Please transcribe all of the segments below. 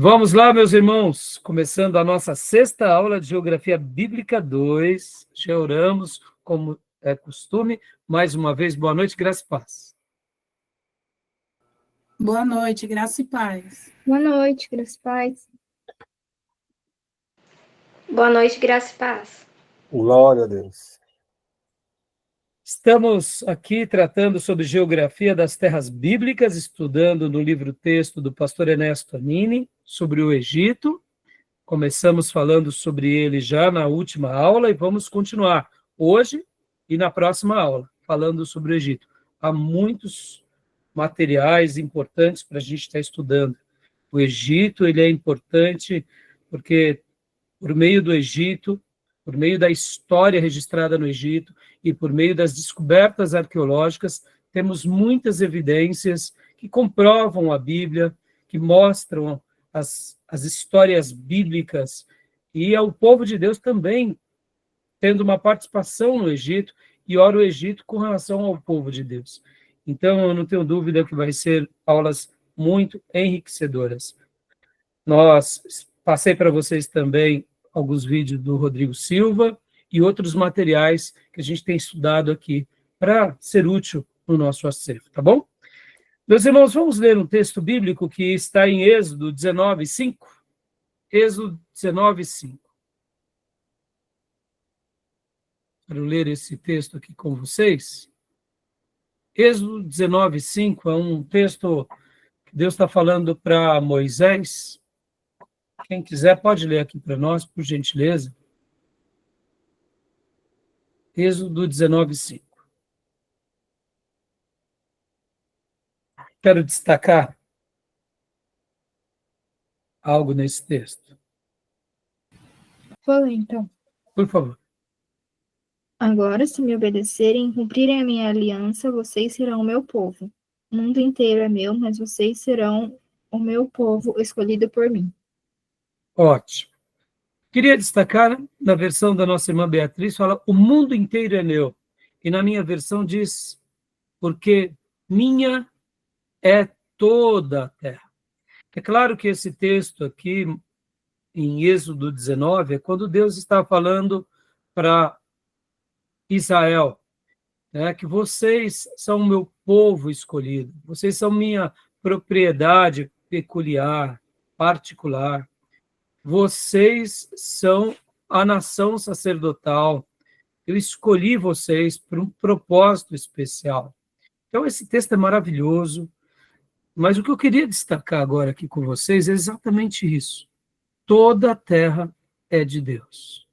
Vamos lá, meus irmãos, começando a nossa sexta aula de Geografia Bíblica 2. Já oramos, como é costume. Mais uma vez, boa noite, graça e paz. Boa noite, graça e paz. Boa noite, graça e paz. Boa noite, graça e paz. Glória a Deus. Estamos aqui tratando sobre geografia das terras bíblicas, estudando no livro-texto do pastor Ernesto Anini, sobre o Egito. Começamos falando sobre ele já na última aula e vamos continuar hoje e na próxima aula, falando sobre o Egito. Há muitos materiais importantes para a gente estar estudando. O Egito, ele é importante porque por meio do Egito, por meio da história registrada no Egito e por meio das descobertas arqueológicas, temos muitas evidências que comprovam a Bíblia, que mostram as histórias bíblicas, e é o povo de Deus também tendo uma participação no Egito, e ora o Egito com relação ao povo de Deus. Então, eu não tenho dúvida que vai ser aulas muito enriquecedoras. Passei para vocês também alguns vídeos do Rodrigo Silva e outros materiais que a gente tem estudado aqui para ser útil no nosso acervo, tá bom? Meus irmãos, vamos ler um texto bíblico que está em Êxodo 19:5. Êxodo 19:5. Quero ler esse texto aqui com vocês. Êxodo 19:5 é um texto que Deus está falando para Moisés. Quem quiser pode ler aqui para nós, por gentileza. Êxodo 19:5. Quero destacar algo nesse texto. Vou ler, então. Por favor. Agora, se me obedecerem e cumprirem a minha aliança, vocês serão o meu povo. O mundo inteiro é meu, mas vocês serão o meu povo escolhido por mim. Ótimo. Queria destacar, na versão da nossa irmã Beatriz, fala, o mundo inteiro é meu. E na minha versão diz, porque minha é toda a terra. É claro que esse texto aqui, em Êxodo 19, é quando Deus está falando para Israel, né, que vocês são o meu povo escolhido, vocês são minha propriedade peculiar, particular. Vocês são a nação sacerdotal. Eu escolhi vocês para um propósito especial. Então, esse texto é maravilhoso, mas o que eu queria destacar agora aqui com vocês é exatamente isso. Toda a terra é de Deus.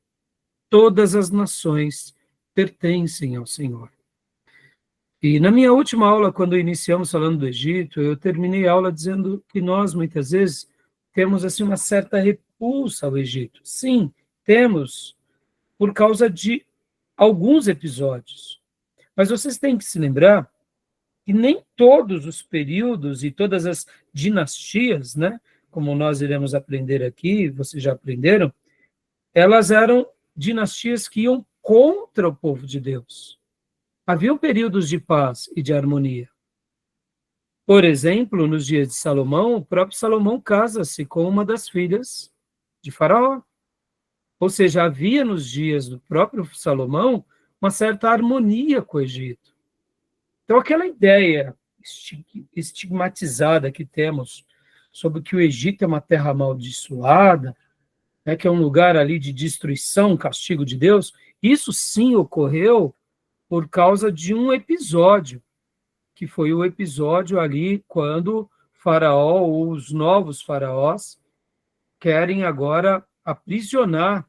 Todas as nações pertencem ao Senhor. E na minha última aula, quando iniciamos falando do Egito, eu terminei a aula dizendo que nós, muitas vezes, temos assim uma certa repulsa ao Egito. Sim, temos, por causa de alguns episódios. Mas vocês têm que se lembrar que nem todos os períodos e todas as dinastias, né, como nós iremos aprender aqui, vocês já aprenderam, elas eram dinastias que iam contra o povo de Deus. Havia períodos de paz e de harmonia. Por exemplo, nos dias de Salomão, o próprio Salomão casa-se com uma das filhas de Faraó. Ou seja, havia nos dias do próprio Salomão uma certa harmonia com o Egito. Então, aquela ideia estigmatizada que temos sobre que o Egito é uma terra amaldiçoada, né, que é um lugar ali de destruição, castigo de Deus, isso sim ocorreu por causa de um episódio, que foi o episódio ali quando Faraó, ou os novos faraós, querem agora aprisionar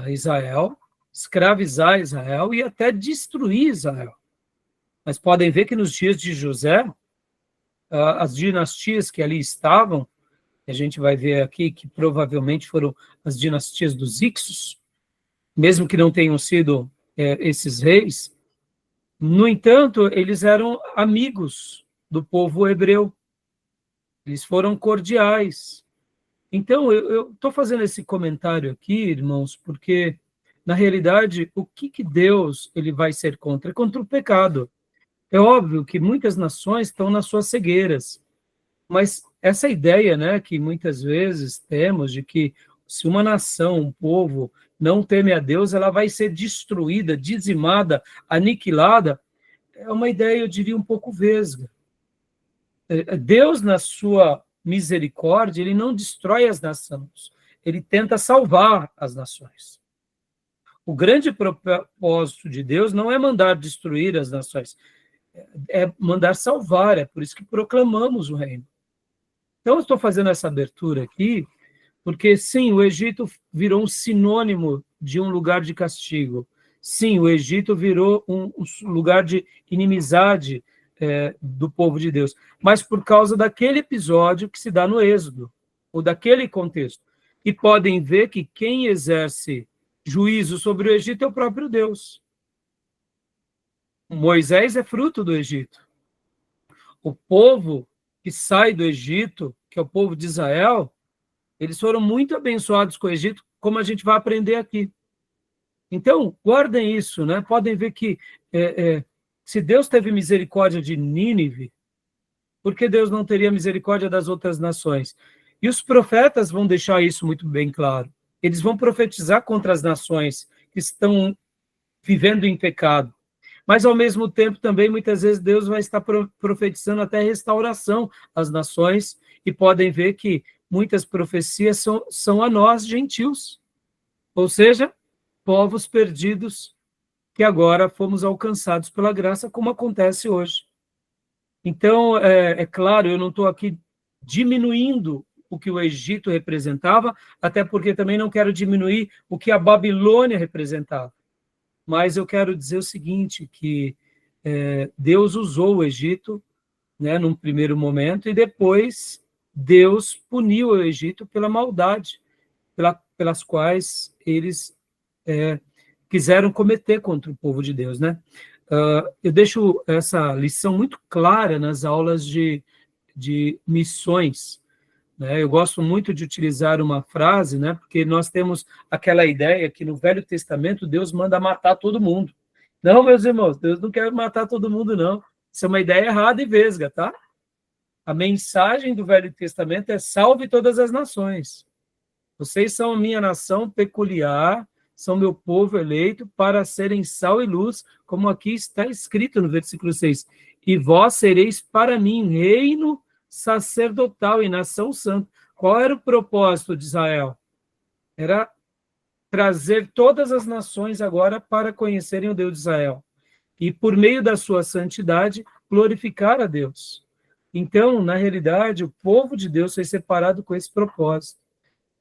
Israel, escravizar Israel e até destruir Israel. Mas podem ver que nos dias de José, as dinastias que ali estavam, a gente vai ver aqui que provavelmente foram as dinastias dos Ixos, mesmo que não tenham sido esses reis, no entanto, eles eram amigos do povo hebreu. Eles foram cordiais. Então, eu estou fazendo esse comentário aqui, irmãos, porque, na realidade, o que Deus ele vai ser contra? É contra o pecado. É óbvio que muitas nações estão nas suas cegueiras. Mas essa ideia, né, que muitas vezes temos de que se uma nação, um povo, não teme a Deus, ela vai ser destruída, dizimada, aniquilada, é uma ideia, eu diria, um pouco vesga. Deus, na sua misericórdia, ele não destrói as nações, ele tenta salvar as nações. O grande propósito de Deus não é mandar destruir as nações, é mandar salvar, é por isso que proclamamos o reino. Então, eu estou fazendo essa abertura aqui, porque, sim, o Egito virou um sinônimo de um lugar de castigo. Sim, o Egito virou um lugar de inimizade do povo de Deus, mas por causa daquele episódio que se dá no Êxodo, ou daquele contexto. E podem ver que quem exerce juízo sobre o Egito é o próprio Deus. Moisés é fruto do Egito. O povo que sai do Egito, que é o povo de Israel, eles foram muito abençoados com o Egito, como a gente vai aprender aqui. Então, guardem isso, né? Podem ver que se Deus teve misericórdia de Nínive, por que Deus não teria misericórdia das outras nações? E os profetas vão deixar isso muito bem claro. Eles vão profetizar contra as nações que estão vivendo em pecado. Mas, ao mesmo tempo, também, muitas vezes, Deus vai estar profetizando até restauração às nações, e podem ver que muitas profecias são a nós, gentios. Ou seja, povos perdidos que agora fomos alcançados pela graça, como acontece hoje. Então, é claro, eu não estou aqui diminuindo o que o Egito representava, até porque também não quero diminuir o que a Babilônia representava. Mas eu quero dizer o seguinte, que Deus usou o Egito, né, num primeiro momento, e depois Deus puniu o Egito pela maldade, pelas quais eles quiseram cometer contra o povo de Deus, né? Eu deixo essa lição muito clara nas aulas de missões, né? Eu gosto muito de utilizar uma frase, né? Porque nós temos aquela ideia que no Velho Testamento Deus manda matar todo mundo. Não, meus irmãos, Deus não quer matar todo mundo, não. Isso é uma ideia errada e vesga, tá? A mensagem do Velho Testamento é: salve todas as nações. Vocês são a minha nação peculiar, são meu povo eleito para serem sal e luz, como aqui está escrito no versículo 6. E vós sereis para mim reino sacerdotal e nação santa. Qual era o propósito de Israel? Era trazer todas as nações agora para conhecerem o Deus de Israel. E por meio da sua santidade, glorificar a Deus. Então, na realidade, o povo de Deus foi separado com esse propósito,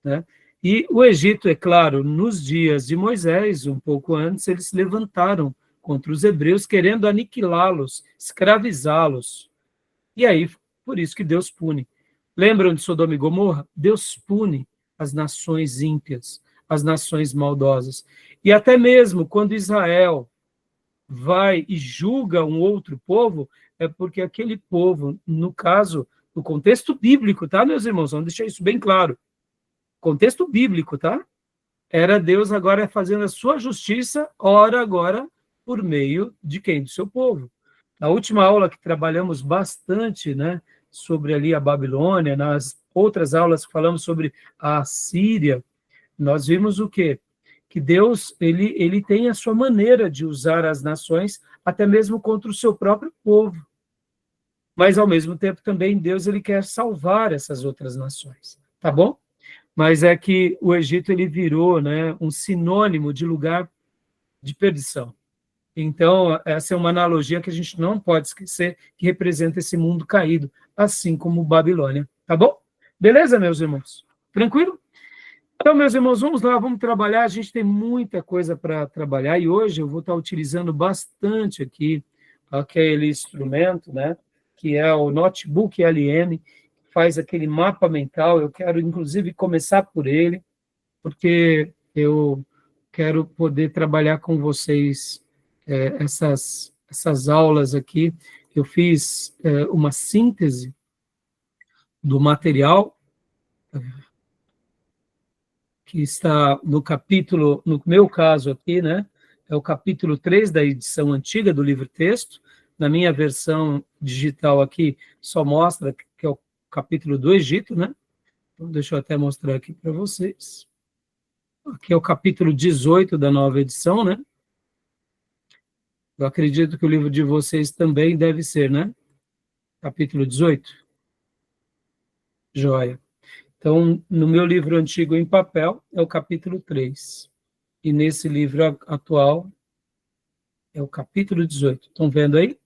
né? E o Egito, é claro, nos dias de Moisés, um pouco antes, eles se levantaram contra os hebreus, querendo aniquilá-los, escravizá-los. E aí, por isso que Deus pune. Lembram de Sodoma e Gomorra? Deus pune as nações ímpias, as nações maldosas. E até mesmo quando Israel vai e julga um outro povo, é porque aquele povo, no caso, no contexto bíblico, tá, meus irmãos? Vamos deixar isso bem claro. Contexto bíblico, tá? Era Deus agora fazendo a sua justiça, ora agora, por meio de quem? Do seu povo. Na última aula que trabalhamos bastante, né, sobre ali a Babilônia, nas outras aulas que falamos sobre a Síria, nós vimos o quê? Que Deus, ele tem a sua maneira de usar as nações, até mesmo contra o seu próprio povo. Mas, ao mesmo tempo, também Deus, ele quer salvar essas outras nações, tá bom? Mas é que o Egito, ele virou, né, um sinônimo de lugar de perdição. Então, essa é uma analogia que a gente não pode esquecer, que representa esse mundo caído, assim como Babilônia. Tá bom? Beleza, meus irmãos? Tranquilo? Então, meus irmãos, vamos lá, vamos trabalhar. A gente tem muita coisa para trabalhar e hoje eu vou estar utilizando bastante aqui aquele instrumento, né, que é o Notebook LM, que faz aquele mapa mental. Eu quero, inclusive, começar por ele, porque eu quero poder trabalhar com vocês essas aulas aqui. Eu fiz uma síntese do material que está no capítulo, no meu caso aqui, né, é o capítulo 3 da edição antiga do livro-texto. Na minha versão digital aqui, só mostra que é o capítulo do Egito, né? Então, deixa eu até mostrar aqui para vocês. Aqui é o capítulo 18 da nova edição, né? Eu acredito que o livro de vocês também deve ser, né? Capítulo 18. Joia. Então, no meu livro antigo em papel, é o capítulo 3. E nesse livro atual, é o capítulo 18. Estão vendo aí?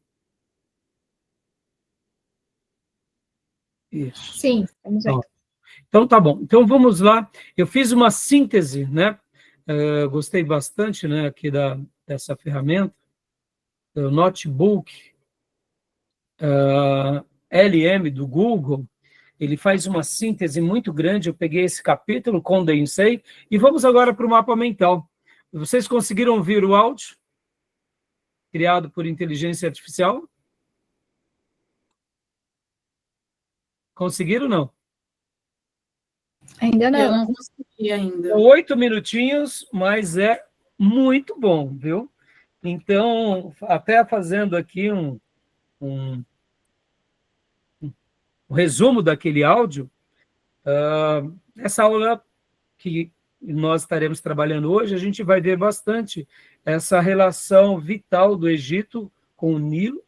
Isso. Sim, vamos ver. Então, tá bom. Então, vamos lá. Eu fiz uma síntese, né? Gostei bastante, né, aqui dessa ferramenta, do notebook, LM do Google. Ele faz uma síntese muito grande. Eu peguei esse capítulo, condensei, e vamos agora para o mapa mental. Vocês conseguiram ouvir o áudio criado por inteligência artificial? Conseguiram ou não? Ainda Eu não. não consegui ainda. 8 minutinhos, mas é muito bom, viu? Então, até fazendo aqui um resumo daquele áudio, essa aula que nós estaremos trabalhando hoje, a gente vai ver bastante essa relação vital do Egito com o Nilo.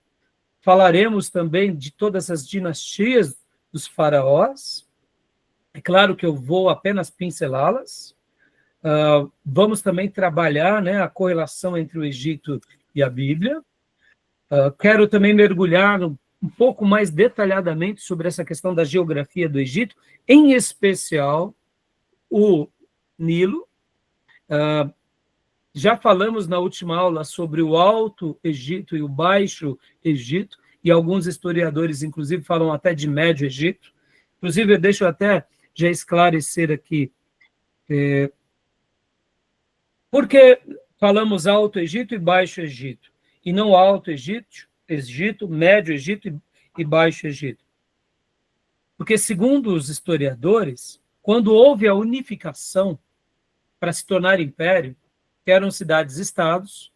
Falaremos também de todas as dinastias dos faraós. É claro que eu vou apenas pincelá-las. Vamos também trabalhar, né, a correlação entre o Egito e a Bíblia. Quero também mergulhar um pouco mais detalhadamente sobre essa questão da geografia do Egito, em especial o Nilo. Já falamos na última aula sobre o Alto Egito e o Baixo Egito, e alguns historiadores, inclusive, falam até de Médio Egito. Inclusive, eu deixo até já esclarecer aqui por que falamos Alto Egito e Baixo Egito, e não Alto Egito, Médio Egito e Baixo Egito. Porque, segundo os historiadores, quando houve a unificação para se tornar império, eram cidades-estados,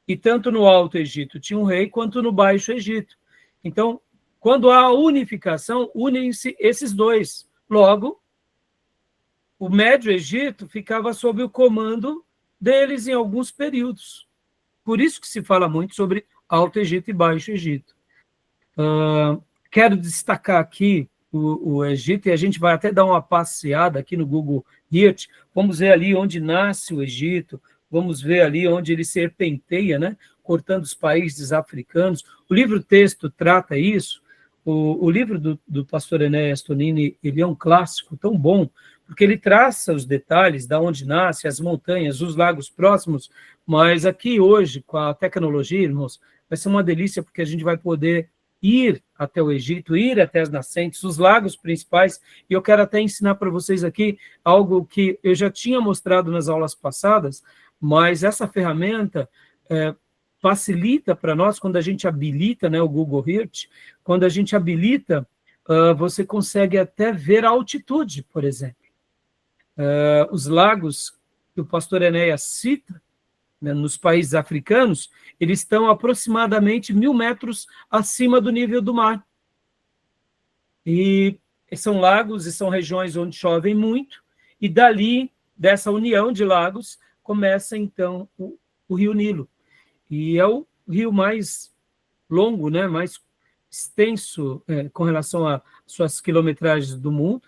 e tanto no Alto Egito tinha um rei, quanto no Baixo Egito. Então, quando há a unificação, unem-se esses dois. Logo, o Médio Egito ficava sob o comando deles em alguns períodos. Por isso que se fala muito sobre Alto Egito e Baixo Egito. Quero destacar aqui o Egito, e a gente vai até dar uma passeada aqui no Google Earth. Vamos ver ali onde nasce o Egito, vamos ver ali onde ele serpenteia, né, cortando os países africanos. O livro-texto trata isso. O livro do pastor Enéas Tonini, ele é um clássico tão bom, porque ele traça os detalhes de onde nasce, as montanhas, os lagos próximos, mas aqui hoje, com a tecnologia, irmãos, vai ser uma delícia, porque a gente vai poder ir até o Egito, ir até as nascentes, os lagos principais, e eu quero até ensinar para vocês aqui algo que eu já tinha mostrado nas aulas passadas, mas essa ferramenta facilita para nós, quando a gente habilita, né, o Google Earth, quando a gente habilita, você consegue até ver a altitude, por exemplo. Os lagos que o pastor Enéas cita, né, nos países africanos, eles estão aproximadamente 1.000 metros acima do nível do mar. E são lagos e são regiões onde chovem muito, e dali, dessa união de lagos, começa, então, o rio Nilo. E é o rio mais longo, né, mais extenso com relação às suas quilometragens do mundo.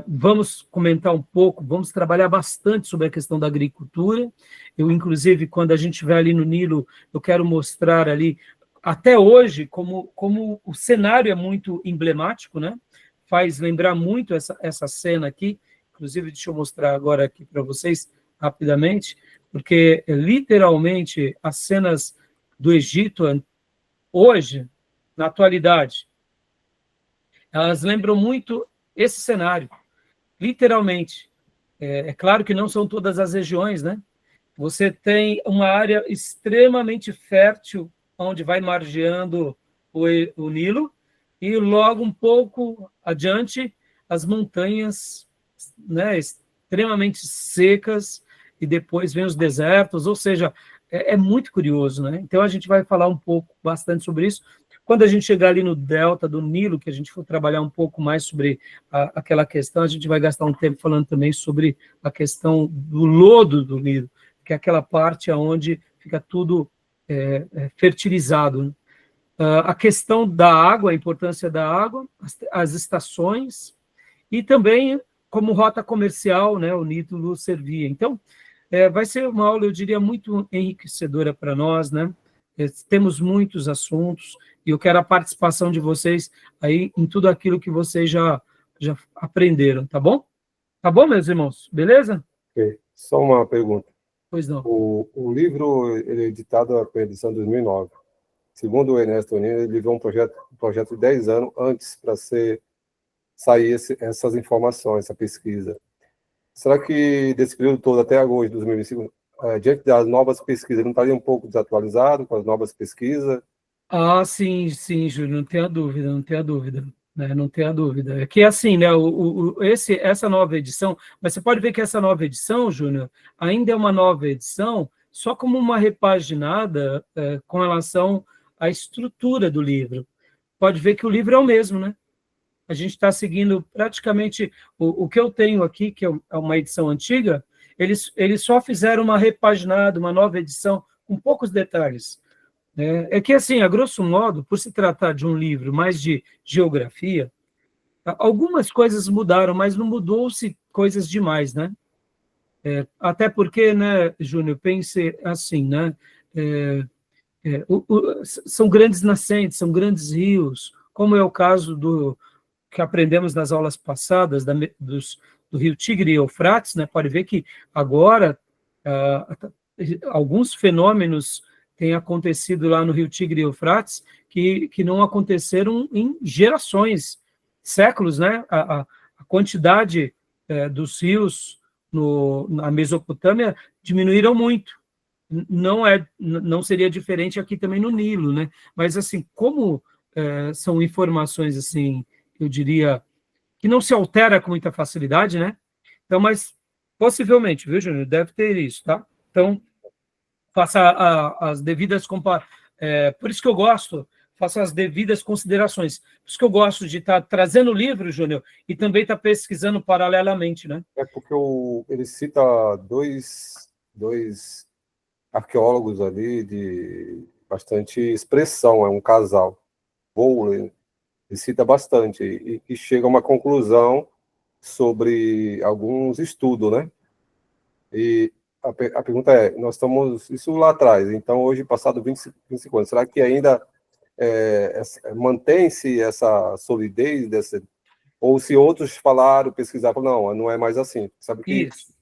Vamos comentar um pouco, vamos trabalhar bastante sobre a questão da agricultura. Eu, inclusive, quando a gente estiver ali no Nilo, eu quero mostrar ali, até hoje, como o cenário é muito emblemático, né? Faz lembrar muito essa cena aqui. Inclusive, deixa eu mostrar agora aqui para vocês, rapidamente, porque, literalmente, as cenas do Egito, hoje, na atualidade, elas lembram muito esse cenário, literalmente. É claro que não são todas as regiões, né? Você tem uma área extremamente fértil, onde vai margeando o Nilo, e logo um pouco adiante, as montanhas, né, extremamente secas, e depois vem os desertos, ou seja, é muito curioso, né? Então a gente vai falar bastante sobre isso. Quando a gente chegar ali no delta do Nilo, que a gente for trabalhar um pouco mais sobre aquela questão, a gente vai gastar um tempo falando também sobre a questão do lodo do Nilo, que é aquela parte onde fica tudo fertilizado, né? A questão da água, a importância da água, as estações, e também como rota comercial, né, o Nilo servia. Então, vai ser uma aula, eu diria, muito enriquecedora para nós, né? Temos muitos assuntos, e eu quero a participação de vocês aí em tudo aquilo que vocês já aprenderam, tá bom? Tá bom, meus irmãos? Beleza? Ok. Só uma pergunta. Pois não. O livro ele é editado pela edição 2009. Segundo o Ernesto Nino, ele levou um projeto de 10 anos antes para sair essas informações, essa pesquisa. Será que desse período todo, até agosto de 2025, diante das novas pesquisas, ele não estaria um pouco desatualizado com as novas pesquisas? Sim, sim, Júlio, não tenha dúvida, não tenha dúvida, né? Não tenha dúvida. É que assim, né? Essa nova edição, mas você pode ver que essa nova edição, Júnior, ainda é uma nova edição, só como uma repaginada com relação à estrutura do livro. Pode ver que o livro é o mesmo, né? A gente está seguindo praticamente o que eu tenho aqui, que é uma edição antiga, eles só fizeram uma repaginada, uma nova edição, com poucos detalhes. É que, assim, a grosso modo, por se tratar de um livro mais de geografia, algumas coisas mudaram, mas não mudou-se coisas demais, né? Até porque, né, Júnior, pense assim, né? São grandes nascentes, são grandes rios, como é o caso do que aprendemos nas aulas passadas do rio Tigre e Eufrates, né? Pode ver que agora alguns fenômenos têm acontecido lá no rio Tigre e Eufrates que não aconteceram em gerações, séculos, né? A quantidade dos rios na Mesopotâmia diminuíram muito. Não seria diferente aqui também no Nilo, né? Mas assim, como são informações assim, eu diria que não se altera com muita facilidade, né? Então, mas possivelmente, viu, Júnior? Deve ter isso, tá? Então, faça as devidas por isso que eu gosto, faça as devidas considerações. Por isso que eu gosto de estar trazendo o livro, Júnior, e também estar pesquisando paralelamente, né? É porque ele cita dois arqueólogos ali de bastante expressão, é um casal, Bowler, ele cita bastante, e chega a uma conclusão sobre alguns estudos, né? E a pergunta é, nós estamos, isso lá atrás, então hoje, passado 25 anos, será que ainda mantém-se essa solidez, ou se outros pesquisaram, não é mais assim, sabe que... Isso.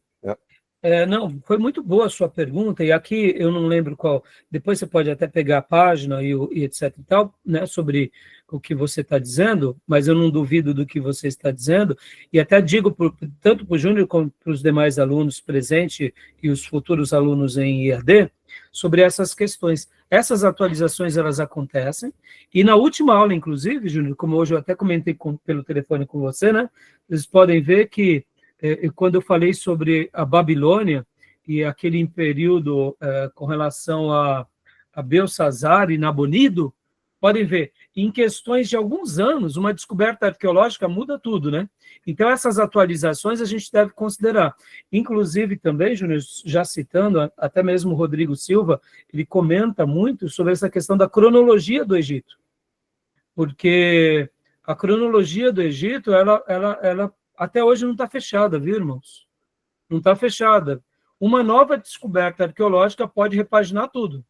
Não, foi muito boa a sua pergunta, e aqui eu não lembro qual, depois você pode até pegar a página e etc e tal, né, sobre o que você está dizendo, mas eu não duvido do que você está dizendo, e até digo tanto para o Júnior como para os demais alunos presentes e os futuros alunos em IAD, sobre essas questões. Essas atualizações, elas acontecem, e na última aula, inclusive, Júnior, como hoje eu até comentei pelo telefone com você, né, vocês podem ver que quando eu falei sobre a Babilônia e aquele período com relação a Belsazar e Nabonido, podem ver, em questões de alguns anos, uma descoberta arqueológica muda tudo, né? Então, essas atualizações a gente deve considerar. Inclusive, também, Júnior, já citando, até mesmo o Rodrigo Silva, ele comenta muito sobre essa questão da cronologia do Egito. Porque a cronologia do Egito, ela até hoje não está fechada, viu, irmãos? Não está fechada. Uma nova descoberta arqueológica pode repaginar tudo,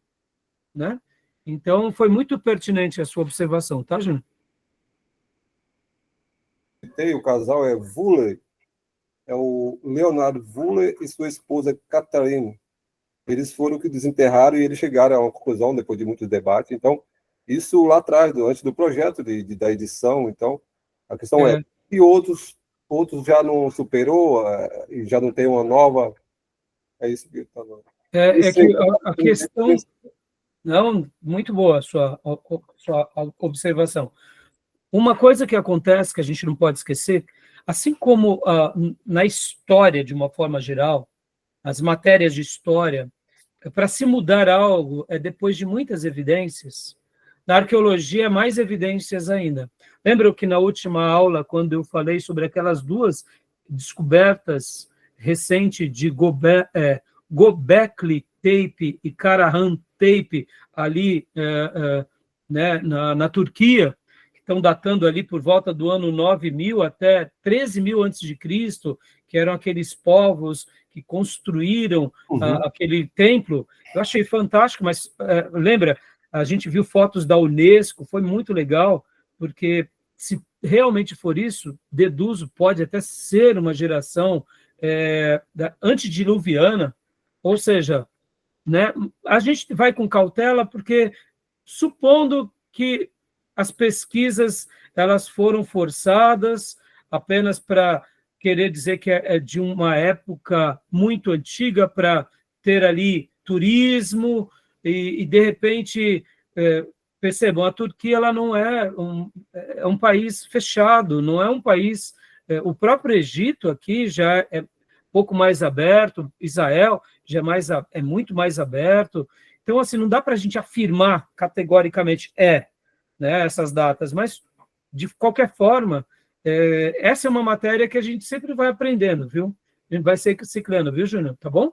né? Então, foi muito pertinente a sua observação, tá, Júnior? O casal é Woolley, é o Leonardo Woolley e sua esposa Catherine. Eles foram que desenterraram e eles chegaram a uma conclusão depois de muitos debates. Então, isso lá atrás, antes do projeto da edição. Então, a questão e outros já não superou e já não tem uma nova... É isso que eu estava falando. Que a questão... Não, muito boa a sua observação. Uma coisa que acontece, que a gente não pode esquecer, assim como na história, de uma forma geral, as matérias de história, para se mudar algo, depois de muitas evidências, Na arqueologia, mais evidências ainda. Lembra que na última aula, quando eu falei sobre aquelas duas descobertas recentes de Göbekli Tepe e Karahan Tepe, ali né, na Turquia, que estão datando ali por volta do ano 9.000 até 13.000 a.C., que eram aqueles povos que construíram aquele templo. Eu achei fantástico, mas lembra, a gente viu fotos da Unesco, foi muito legal, porque se realmente for isso, deduzo, pode até ser uma geração antediluviana, ou seja, né, a gente vai com cautela, porque supondo que as pesquisas elas foram forçadas apenas para querer dizer que é de uma época muito antiga para ter ali turismo e de repente, percebam, a Turquia ela não é um país fechado, não é um país... o próprio Egito aqui já é pouco mais aberto, Israel já é muito mais aberto. Então, assim, não dá para a gente afirmar categoricamente né, essas datas, mas, de qualquer forma, essa é uma matéria que a gente sempre vai aprendendo, viu? A gente vai ciclando, viu, Júnior? Tá bom?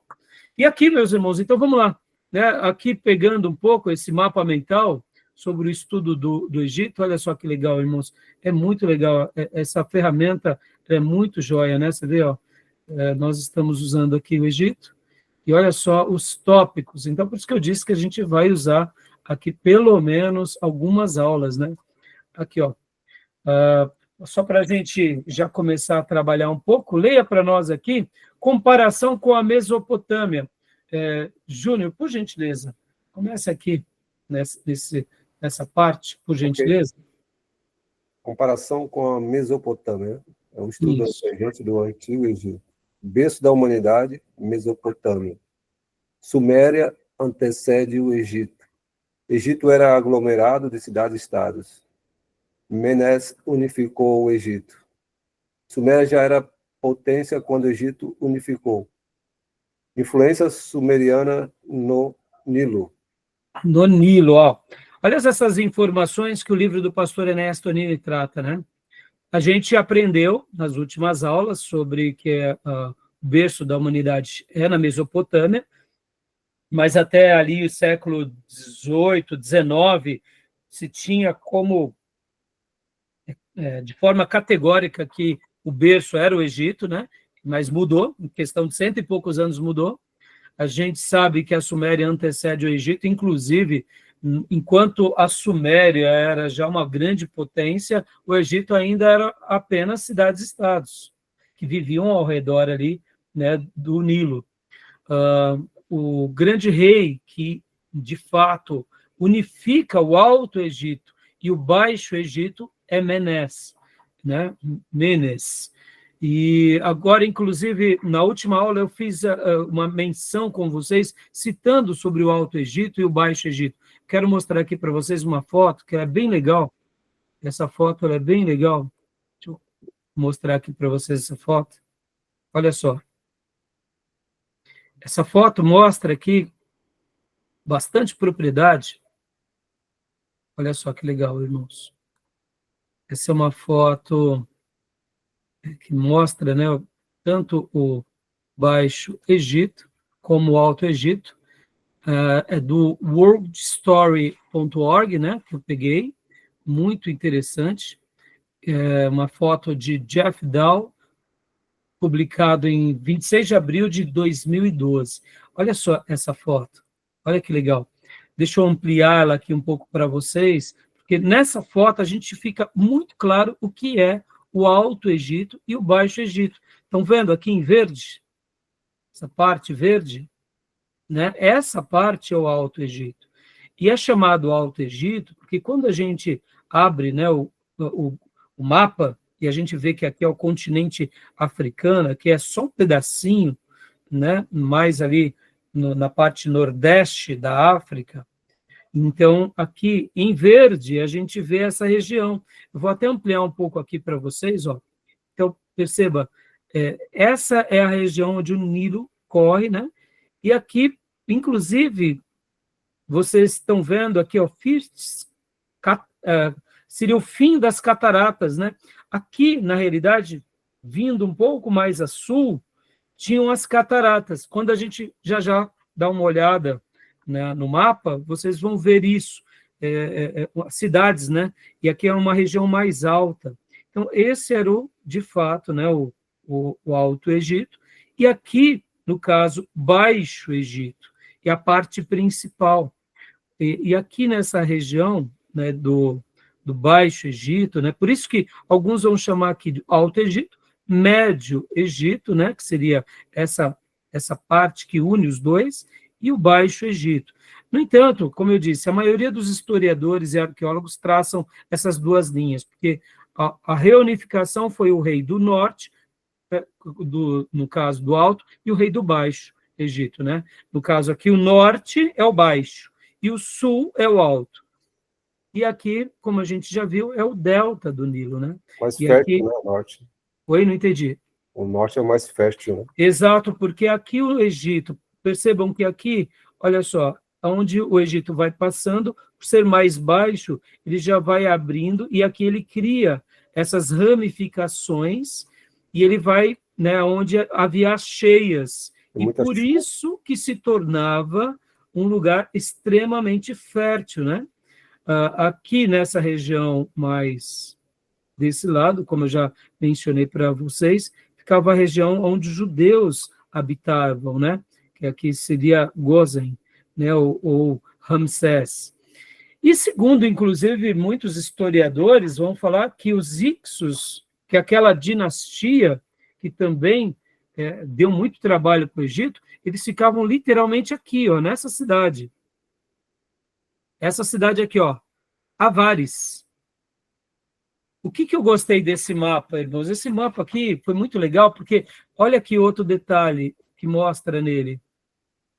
E aqui, meus irmãos, então vamos lá. Né? Aqui, pegando um pouco esse mapa mental sobre o estudo do Egito, olha só que legal, irmãos. É muito legal. Essa ferramenta é muito joia, né? Você vê, ó, nós estamos usando aqui o Egito, e olha só os tópicos. Então, por isso que eu disse que a gente vai usar aqui pelo menos algumas aulas, né? Aqui, ó. Só para a gente já começar a trabalhar um pouco, leia para nós aqui, comparação com a Mesopotâmia. Júnior, por gentileza, comece aqui nessa parte, por gentileza. Okay. Comparação com a Mesopotâmia. É o estudo emergente do Antigo Egito. Berço da humanidade, Mesopotâmia. Suméria antecede o Egito. Egito era aglomerado de cidades-estados. Menes unificou o Egito. Suméria já era potência quando o Egito unificou. Influência sumeriana no Nilo. No Nilo, ó. Olha essas informações que o livro do pastor Ernesto Nini trata, né? A gente aprendeu nas últimas aulas sobre que o berço da humanidade é na Mesopotâmia, mas até ali o século XVIII, XIX, se tinha como, de forma categórica, que o berço era o Egito, né? Mas mudou, em questão de 100 e poucos anos mudou. A gente sabe que a Suméria antecede o Egito, inclusive, enquanto a Suméria era já uma grande potência, o Egito ainda era apenas cidades-estados, que viviam ao redor ali, né, do Nilo. O grande rei que, de fato, unifica o Alto Egito e o Baixo Egito é Menes, né? Menes. E agora, inclusive, na última aula eu fiz uma menção com vocês, citando sobre o Alto Egito e o Baixo Egito. Quero mostrar aqui para vocês uma foto que é bem legal. Essa foto ela é bem legal. Deixa eu mostrar aqui para vocês essa foto. Olha só. Essa foto mostra aqui bastante propriedade. Olha só que legal, irmãos. Essa é uma foto que mostra, né, tanto o Baixo Egito como o Alto Egito. É do worldstory.org, né, que eu peguei, muito interessante. É uma foto de Jeff Dow, publicado em 26 de abril de 2012. Olha só essa foto, olha que legal. Deixa eu ampliar ela aqui um pouco para vocês, porque nessa foto a gente fica muito claro o que é o Alto Egito e o Baixo Egito. Estão vendo aqui em verde? Essa parte verde? Né? Essa parte é o Alto Egito. E é chamado Alto Egito porque quando a gente abre, né, o mapa e a gente vê que aqui é o continente africano, que é só um pedacinho, né, mais ali na parte nordeste da África. Então, aqui em verde, a gente vê essa região. Eu vou até ampliar um pouco aqui para vocês. Ó. Então, perceba, essa é a região onde o Nilo corre, né? E aqui, inclusive, vocês estão vendo aqui, ó, seria o fim das cataratas, né? Aqui, na realidade, vindo um pouco mais a sul, tinham as cataratas. Quando a gente já dá uma olhada, né, no mapa, vocês vão ver isso, cidades, né? E aqui é uma região mais alta. Então, esse era, de fato, né, o Alto Egito. E aqui, no caso, Baixo Egito, é a parte principal. E aqui nessa região, né, do Baixo Egito, né, por isso que alguns vão chamar aqui de Alto Egito, Médio Egito, né, que seria essa parte que une os dois, e o Baixo Egito. No entanto, como eu disse, a maioria dos historiadores e arqueólogos traçam essas duas linhas, porque a reunificação foi o rei do norte, no caso do Alto, e o rei do Baixo Egito, né? No caso aqui, o norte é o Baixo, e o sul é o Alto. E aqui, como a gente já viu, é o delta do Nilo, né? Mais E fértil, aqui... né, o norte. Oi, não entendi. O norte é o mais fértil, né? Exato, porque aqui o Egito, percebam que aqui, olha só, onde o Egito vai passando, por ser mais baixo, ele já vai abrindo, e aqui ele cria essas ramificações, e ele vai, né, onde havia as cheias, e por isso que se tornava um lugar extremamente fértil, né? Aqui nessa região mais desse lado, como eu já mencionei para vocês, ficava a região onde os judeus habitavam, né? Que aqui seria Gozen, né? Ou Ramsés. E segundo, inclusive, muitos historiadores vão falar que os Ixos, que é aquela dinastia que também deu muito trabalho para o Egito, eles ficavam literalmente aqui, ó, nessa cidade. Essa cidade aqui, ó, Avares. O que eu gostei desse mapa, irmãos? Esse mapa aqui foi muito legal, porque olha aqui outro detalhe que mostra nele.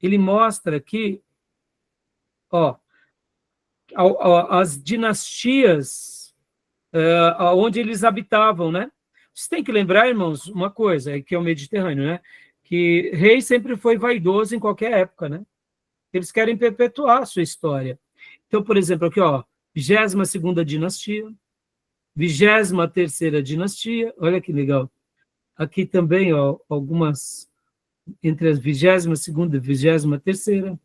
Ele mostra aqui, ó, as dinastias onde eles habitavam, né? Vocês têm que lembrar, irmãos, uma coisa, que é o Mediterrâneo, né? Que rei sempre foi vaidoso em qualquer época, né? Eles querem perpetuar a sua história. Então, por exemplo, aqui, ó, 22ª dinastia, 23ª dinastia, olha que legal. Aqui também, ó, algumas, entre as 22ª e 23ª,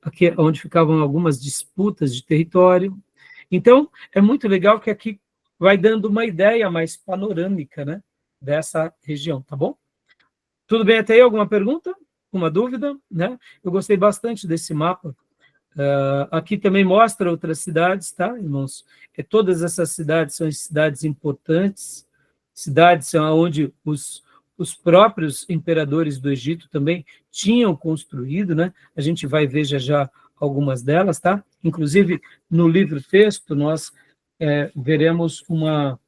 aqui é onde ficavam algumas disputas de território. Então, é muito legal que aqui vai dando uma ideia mais panorâmica, né, dessa região, tá bom? Tudo bem até aí? Alguma pergunta? Uma dúvida? Né? Eu gostei bastante desse mapa. Aqui também mostra outras cidades, tá, irmãos? Todas essas cidades são cidades importantes, cidades onde os próprios imperadores do Egito também tinham construído, né? A gente vai ver já algumas delas, tá? Inclusive, no livro-texto, nós veremos uma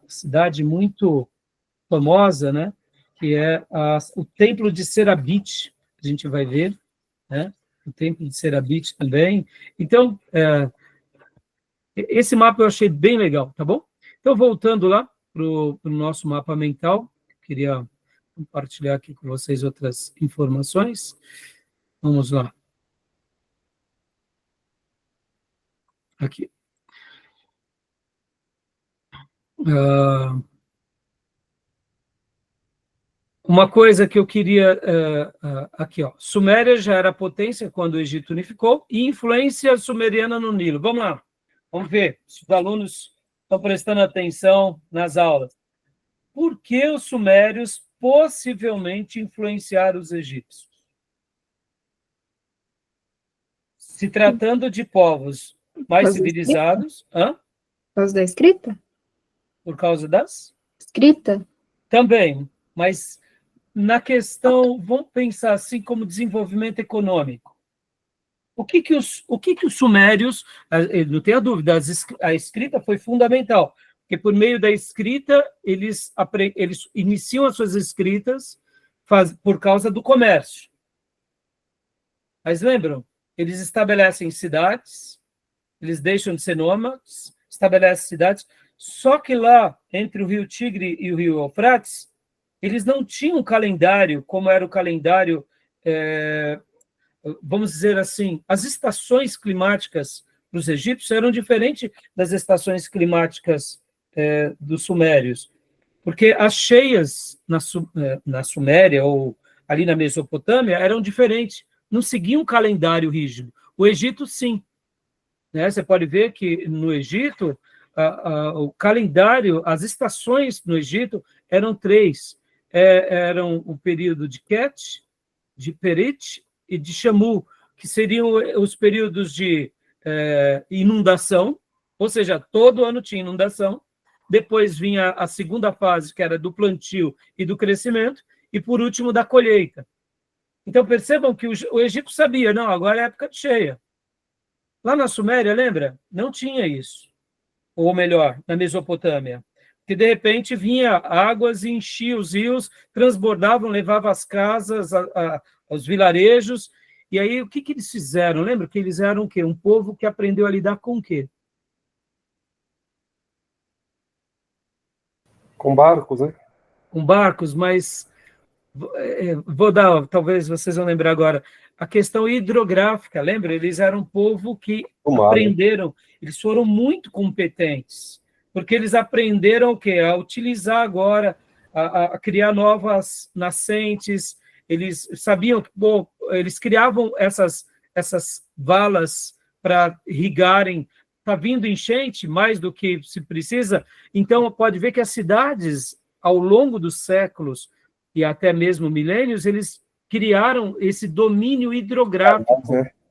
cidade muito famosa, né? Que é o Templo de Serabite, a gente vai ver, né? O Templo de Serabite também. Então, esse mapa eu achei bem legal, tá bom? Então, voltando lá para o nosso mapa mental, queria compartilhar aqui com vocês outras informações. Vamos lá. Aqui. Uma coisa que eu queria... aqui, ó. Suméria já era potência quando o Egito unificou, e influência sumeriana no Nilo. Vamos lá. Vamos ver se os alunos estão prestando atenção nas aulas. Por que os sumérios possivelmente influenciaram os egípcios? Se tratando de povos mais civilizados... Por causa da escrita? Por causa das? Escrita? Também, mas na questão, vamos pensar assim como desenvolvimento econômico. O que os sumérios, não tenha dúvida, a escrita foi fundamental, porque por meio da escrita eles iniciam as suas escritas por causa do comércio. Mas lembram? Eles estabelecem cidades, eles deixam de ser nômades, estabelecem cidades, só que lá, entre o rio Tigre e o rio Eufrates, eles não tinham um calendário, como era o calendário, vamos dizer assim, as estações climáticas para os egípcios eram diferentes das estações climáticas dos sumérios, porque as cheias na Suméria ou ali na Mesopotâmia eram diferentes, não seguiam um calendário rígido. O Egito, sim. Né? Você pode ver que no Egito, o calendário, as estações no Egito eram 3. Eram o período de Ket, de Perit e de Shamu, que seriam os períodos de inundação, ou seja, todo ano tinha inundação. Depois vinha a segunda fase, que era do plantio e do crescimento, e por último da colheita. Então percebam que o Egito sabia, não, agora é época de cheia. Lá na Suméria, lembra? Não tinha isso. Ou melhor, na Mesopotâmia. Que de repente vinha águas e enchia os rios, transbordavam, levava as casas, aos vilarejos. E aí, o que eles fizeram? Lembra que eles eram o quê? Um povo que aprendeu a lidar com o quê? Com barcos, né? Com barcos, mas vou dar, talvez vocês vão lembrar agora, a questão hidrográfica, lembra? Eles eram um povo que aprenderam, eles foram muito competentes, porque eles aprenderam o quê? A utilizar agora, a criar novas nascentes, eles sabiam que, bom, eles criavam essas valas para irrigarem, está vindo enchente mais do que se precisa, então pode ver que as cidades, ao longo dos séculos e até mesmo milênios, eles criaram esse domínio hidrográfico.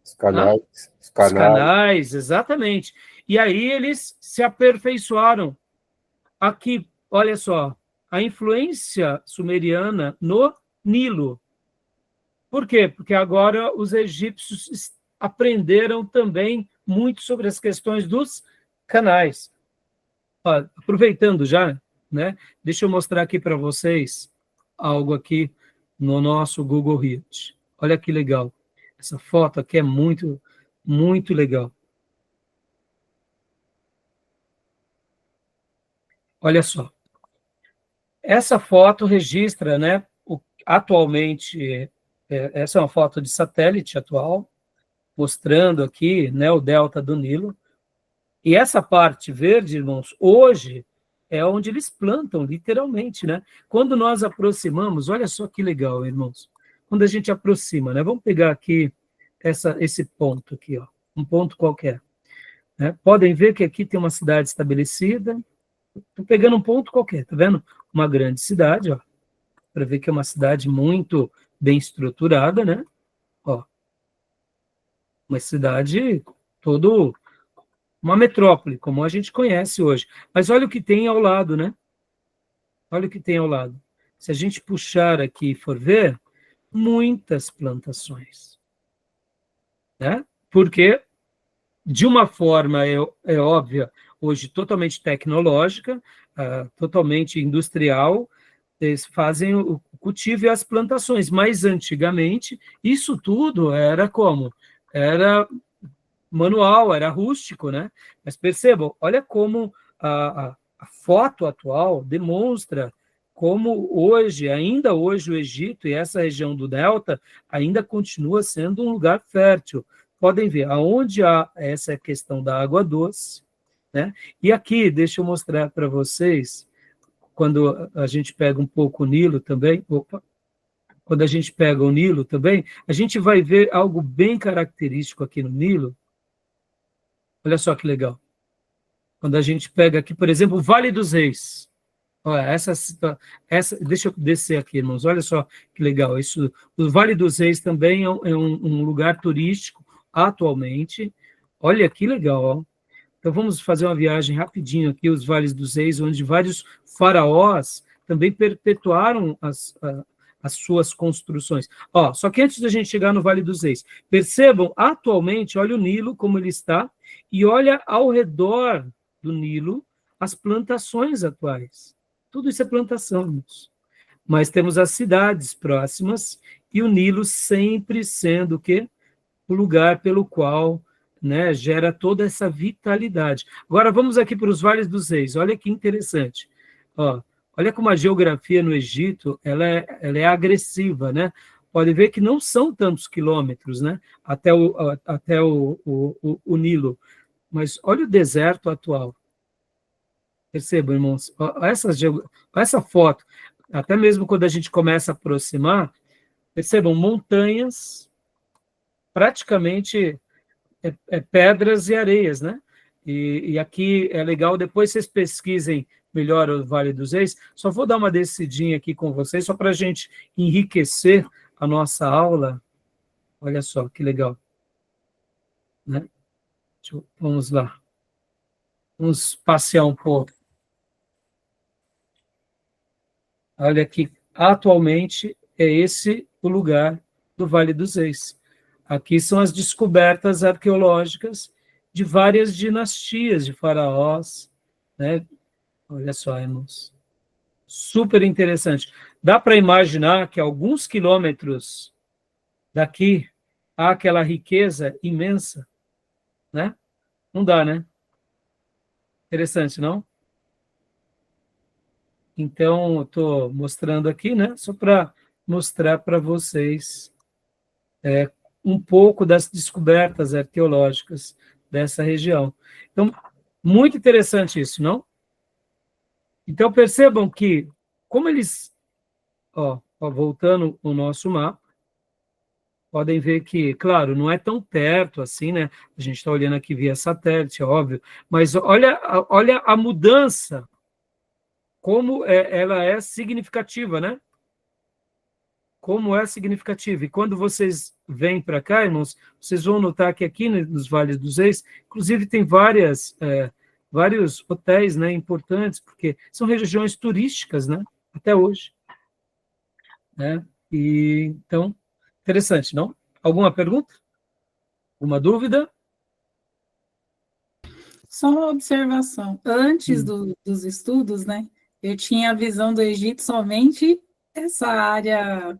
Os canais. Os canais, exatamente. E aí eles se aperfeiçoaram. Aqui, olha só, a influência sumeriana no Nilo. Por quê? Porque agora os egípcios aprenderam também muito sobre as questões dos canais. Ó, aproveitando já, né? Deixa eu mostrar aqui para vocês algo aqui no nosso Google Earth. Olha que legal. Essa foto aqui é muito, muito legal. Olha só. Essa foto registra, né, atualmente, essa é uma foto de satélite atual, mostrando aqui, né, o delta do Nilo. E essa parte verde, irmãos, hoje é onde eles plantam, literalmente, né? Quando nós aproximamos, olha só que legal, irmãos. Quando a gente aproxima, né? Vamos pegar aqui esse ponto aqui, ó, um ponto qualquer. Né? Podem ver que aqui tem uma cidade estabelecida. Estou pegando um ponto qualquer, tá vendo? Uma grande cidade, ó, para ver que é uma cidade muito bem estruturada, né? Ó, uma cidade uma metrópole, como a gente conhece hoje. Mas olha o que tem ao lado, né? Olha o que tem ao lado. Se a gente puxar aqui e for ver, muitas plantações. Né? Porque, de uma forma, é óbvia, hoje totalmente tecnológica, totalmente industrial, eles fazem o cultivo e as plantações. Mas, antigamente, isso tudo era como? Era manual, era rústico, né? Mas percebam, olha como a foto atual demonstra como hoje, ainda hoje, o Egito e essa região do Delta ainda continua sendo um lugar fértil. Podem ver, aonde há essa questão da água doce, né? E aqui, deixa eu mostrar para vocês, quando a gente pega um pouco o Nilo também, quando a gente pega o Nilo também, a gente vai ver algo bem característico aqui no Nilo. Olha só que legal. Quando a gente pega aqui, por exemplo, o Vale dos Reis. Olha, deixa eu descer aqui, irmãos. Olha só que legal. O Vale dos Reis também é um lugar turístico atualmente. Olha que legal. Ó. Então vamos fazer uma viagem rapidinho aqui, os Vales dos Reis, onde vários faraós também perpetuaram as suas construções. Ó, só que antes da gente chegar no Vale dos Reis, percebam, atualmente, olha o Nilo como ele está, e olha ao redor do Nilo as plantações atuais. Tudo isso é plantação, irmãos. Mas temos as cidades próximas e o Nilo sempre sendo o quê? O lugar pelo qual, né, gera toda essa vitalidade. Agora vamos aqui para os Vales dos Reis. Olha que interessante. Ó, olha como a geografia no Egito ela é agressiva, né? Pode ver que não são tantos quilômetros, né? Até o Nilo. mas olha o deserto atual. Percebam, irmãos, essa foto, até mesmo quando a gente começa a aproximar, percebam, montanhas, praticamente pedras e areias, né? E aqui é legal, depois vocês pesquisem melhor o Vale dos Reis. Só vou dar uma descidinha aqui com vocês, só para a gente enriquecer a nossa aula. Olha só, que legal. Né? Vamos lá. Vamos passear um pouco. Olha aqui, atualmente é esse o lugar do Vale dos Reis. Aqui são as descobertas arqueológicas de várias dinastias de faraós, né? Olha só, irmãos. Super interessante. Dá para imaginar que alguns quilômetros daqui há aquela riqueza imensa, né? Não dá, né? Interessante, não? Então, eu estou mostrando aqui, né? Só para mostrar para vocês um pouco das descobertas arqueológicas dessa região. Então, muito interessante isso, não? Então, percebam que, como eles... voltando o nosso mapa, podem ver que, claro, não é tão perto assim, né? A gente está olhando aqui via satélite, é óbvio, mas olha a mudança, como ela é significativa, né? Como é significativa. E quando vocês vêm para cá, irmãos, vocês vão notar que aqui nos Vales dos Reis, inclusive tem vários hotéis, né, importantes, porque são regiões turísticas, né? Até hoje. Né? E, então, interessante, não? Alguma pergunta? Alguma dúvida? Só uma observação. Antes dos estudos, né, eu tinha a visão do Egito somente essa área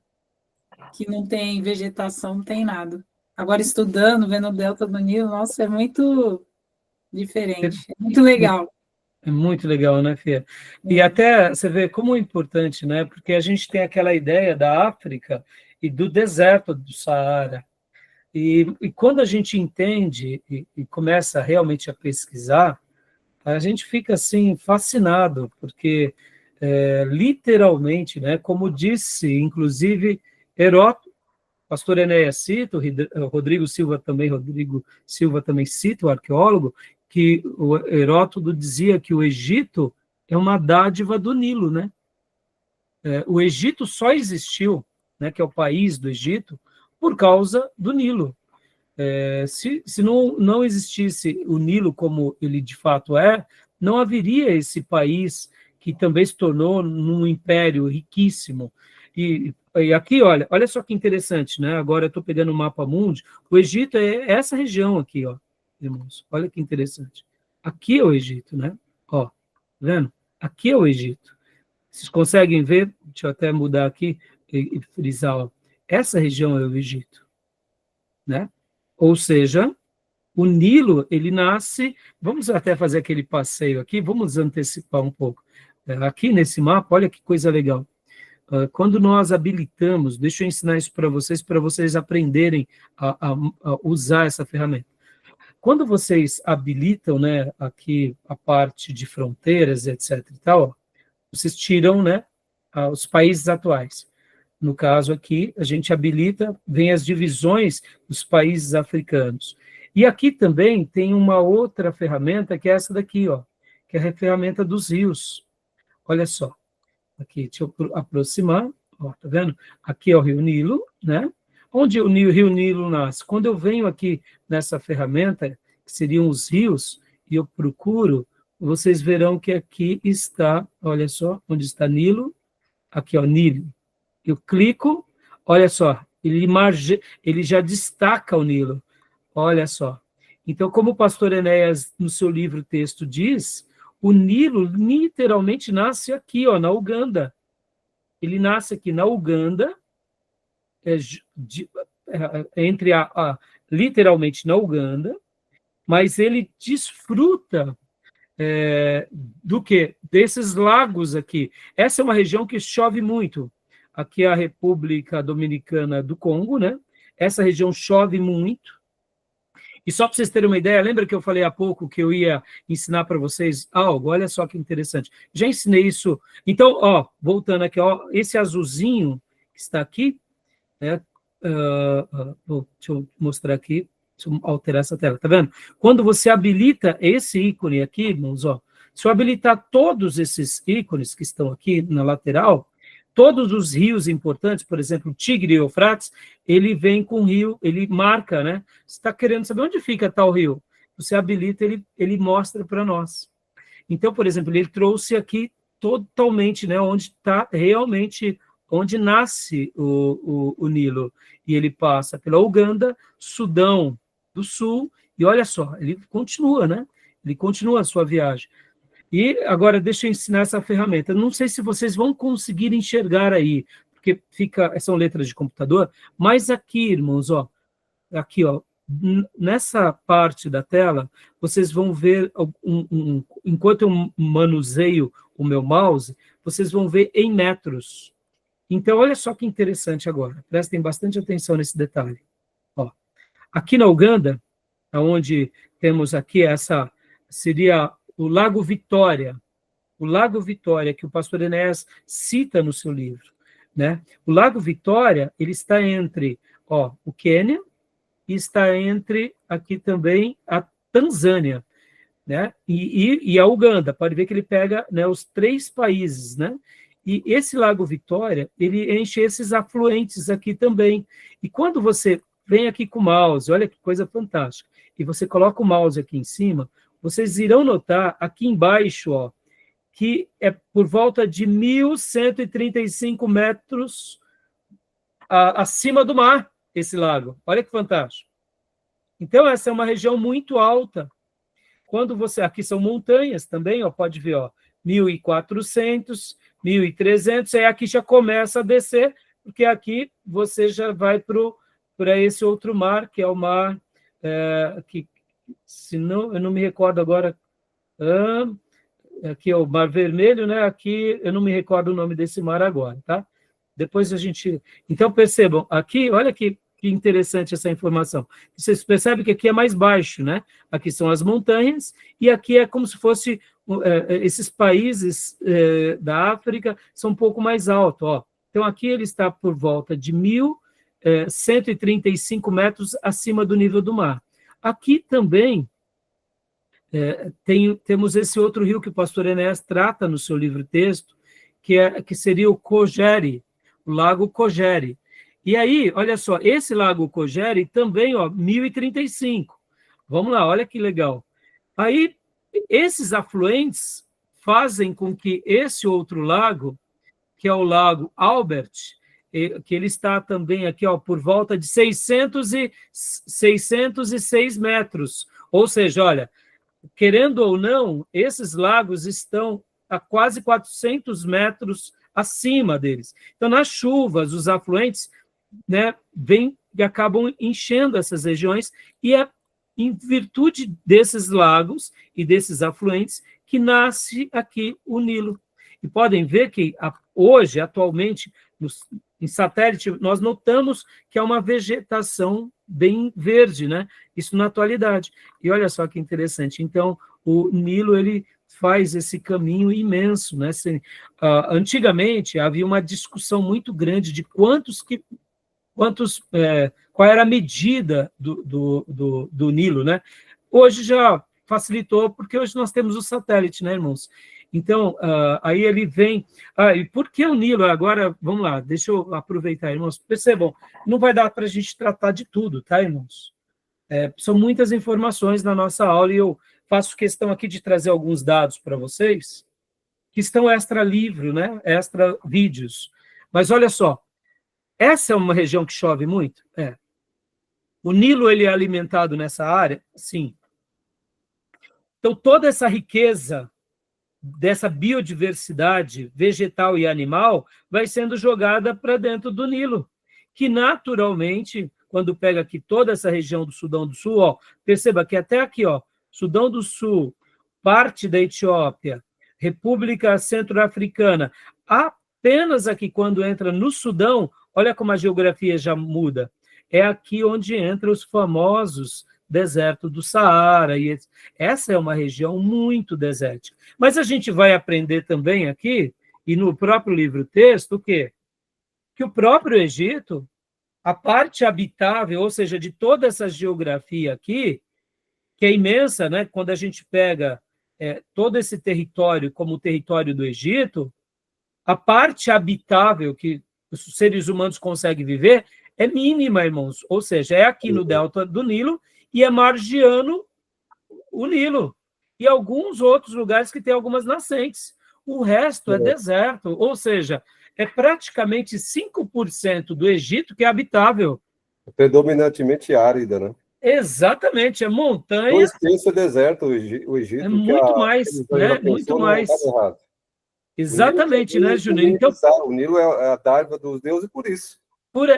que não tem vegetação, não tem nada. Agora, estudando, vendo o Delta do Nilo, nossa, é muito diferente, é muito legal. É muito legal, né, Fia? E até você vê como é importante, né? Porque a gente tem aquela ideia da África e do deserto do Saara. E quando a gente entende e começa realmente a pesquisar, a gente fica assim fascinado, porque literalmente, né, como disse, inclusive, Heródoto, pastor Enéas cita, Rodrigo Silva também cita, o arqueólogo, que o Heródoto dizia que o Egito é uma dádiva do Nilo, né? O Egito só existiu, né, que é o país do Egito, por causa do Nilo. Se não existisse o Nilo como ele de fato não haveria esse país que também se tornou num império riquíssimo. E aqui, olha só que interessante, né? Agora eu estou pegando o mapa mundi, o Egito é essa região aqui, ó, irmãos. Olha que interessante. Aqui é o Egito, né? Ó, tá vendo? Aqui é o Egito. Vocês conseguem ver? Deixa eu até mudar aqui e frisar, ó. Essa região é o Egito, né? Ou seja, o Nilo, ele nasce... Vamos até fazer aquele passeio aqui, vamos antecipar um pouco. Aqui nesse mapa, olha que coisa legal. Quando nós habilitamos, deixa eu ensinar isso para vocês aprenderem a usar essa ferramenta. Quando vocês habilitam, né, aqui a parte de fronteiras, etc. e tal, ó, vocês tiram, né, os países atuais. No caso aqui, a gente habilita, vem as divisões dos países africanos. E aqui também tem uma outra ferramenta, que é essa daqui, ó, que é a ferramenta dos rios. Olha só. Aqui, deixa eu aproximar, ó, tá vendo? Aqui é o Rio Nilo, né? Onde o Rio Nilo nasce? Quando eu venho aqui nessa ferramenta, que seriam os rios, e eu procuro, vocês verão que aqui está, olha só, onde está Nilo, aqui, ó, Nilo. Eu clico, olha só, ele já destaca o Nilo, olha só. Então, como o pastor Enéas, no seu livro texto, diz, o Nilo literalmente nasce aqui, ó, na Uganda. Ele nasce aqui na Uganda, literalmente na Uganda, mas ele desfruta do quê? Desses lagos aqui. Essa é uma região que chove muito. Aqui é a República Dominicana do Congo, né? Essa região chove muito. E só para vocês terem uma ideia, lembra que eu falei há pouco que eu ia ensinar para vocês algo? Olha só que interessante. Já ensinei isso. Então, ó, voltando aqui, ó, esse azulzinho que está aqui, né? Deixa eu mostrar aqui, deixa eu alterar essa tela, tá vendo? Quando você habilita esse ícone aqui, irmãos, ó, se eu habilitar todos esses ícones que estão aqui na lateral, todos os rios importantes, por exemplo, o Tigre e o Eufrates, ele vem com o rio, ele marca, né? Você está querendo saber onde fica tal rio? Você habilita, ele mostra para nós. Então, por exemplo, ele trouxe aqui totalmente, né, onde está realmente, onde nasce o Nilo. E ele passa pela Uganda, Sudão do Sul, e olha só, ele continua, né? Ele continua a sua viagem. E agora deixa eu ensinar essa ferramenta. Não sei se vocês vão conseguir enxergar aí, porque são letras de computador, mas aqui, irmãos, ó, aqui, ó, nessa parte da tela, vocês vão ver, enquanto eu manuseio o meu mouse, vocês vão ver em metros. Então, olha só que interessante agora. Prestem bastante atenção nesse detalhe. Ó, aqui na Uganda, onde temos aqui seria o Lago Vitória, que o pastor Enéas cita no seu livro, né? O Lago Vitória, ele está entre, ó, o Quênia e está entre aqui também a Tanzânia, né? E a Uganda. Pode ver que ele pega, né, os 3 países, né? E esse Lago Vitória, ele enche esses afluentes aqui também. E quando você vem aqui com o mouse, olha que coisa fantástica, e você coloca o mouse aqui em cima, vocês irão notar aqui embaixo, ó, que é por volta de 1.135 metros acima do mar, esse lago. Olha que fantástico. Então, essa é uma região muito alta. Quando aqui são montanhas também, ó, pode ver, ó, 1.400, 1.300, aí aqui já começa a descer, porque aqui você já vai para esse outro mar, que é o mar, que, se não, eu não me recordo agora, aqui é o Mar Vermelho, né? Aqui eu não me recordo o nome desse mar agora, tá? Depois a gente... Então, percebam, aqui, olha que interessante essa informação. Vocês percebem que aqui é mais baixo, né? Aqui são as montanhas, e aqui é como se fosse esses países da África são um pouco mais altos, ó. Então, aqui ele está por volta de 1.135 metros acima do nível do mar. Aqui também temos esse outro rio que o pastor Enéas trata no seu livro-texto, que seria o Kogeri, o Lago Kogeri. E aí, olha só, esse Lago Kogeri também, ó, 1.035. Vamos lá, olha que legal. Aí, esses afluentes fazem com que esse outro lago, que é o Lago Albert, que ele está também aqui, ó, por volta de 606 metros. Ou seja, olha, querendo ou não, esses lagos estão a quase 400 metros acima deles. Então, nas chuvas, os afluentes, né, vêm e acabam enchendo essas regiões, e é em virtude desses lagos e desses afluentes que nasce aqui o Nilo. E podem ver que hoje, atualmente, em satélite, nós notamos que é uma vegetação bem verde, né? Isso na atualidade. E olha só que interessante. Então, o Nilo, ele faz esse caminho imenso, né? Antigamente, havia uma discussão muito grande de qual era a medida do Nilo, né? Hoje já facilitou, porque hoje nós temos o satélite, né, irmãos? Então, aí ele vem... e por que o Nilo? Agora, vamos lá, deixa eu aproveitar, irmãos. Percebam, não vai dar para a gente tratar de tudo, tá, irmãos? São muitas informações na nossa aula, e eu faço questão aqui de trazer alguns dados para vocês, que estão extra livro, né? Extra vídeos. Mas olha só, essa é uma região que chove muito? O Nilo, ele é alimentado nessa área? Sim. Então, toda essa riqueza dessa biodiversidade vegetal e animal vai sendo jogada para dentro do Nilo, que naturalmente, quando pega aqui toda essa região do Sudão do Sul, ó, perceba que até aqui, ó, Sudão do Sul, parte da Etiópia, República Centro-Africana, apenas aqui quando entra no Sudão, olha como a geografia já muda. É aqui onde entram os famosos deserto do Saara. E essa é uma região muito desértica. Mas a gente vai aprender também aqui, e no próprio livro-texto, o quê? Que o próprio Egito, a parte habitável, ou seja, de toda essa geografia aqui, que é imensa, né? Quando a gente pega todo esse território como o território do Egito, a parte habitável que os seres humanos conseguem viver é mínima, irmãos. Ou seja, é aqui no delta do Nilo e é margeando o Nilo. E alguns outros lugares que tem algumas nascentes. O resto é deserto. Ou seja, é praticamente 5% do Egito que é habitável. Predominantemente árida, né? Exatamente, é montanha. O extenso é deserto, o Egito. É muito mais, né? Muito mais. Exatamente, né, Júnior? Então, o Nilo é a dádiva dos deuses por isso.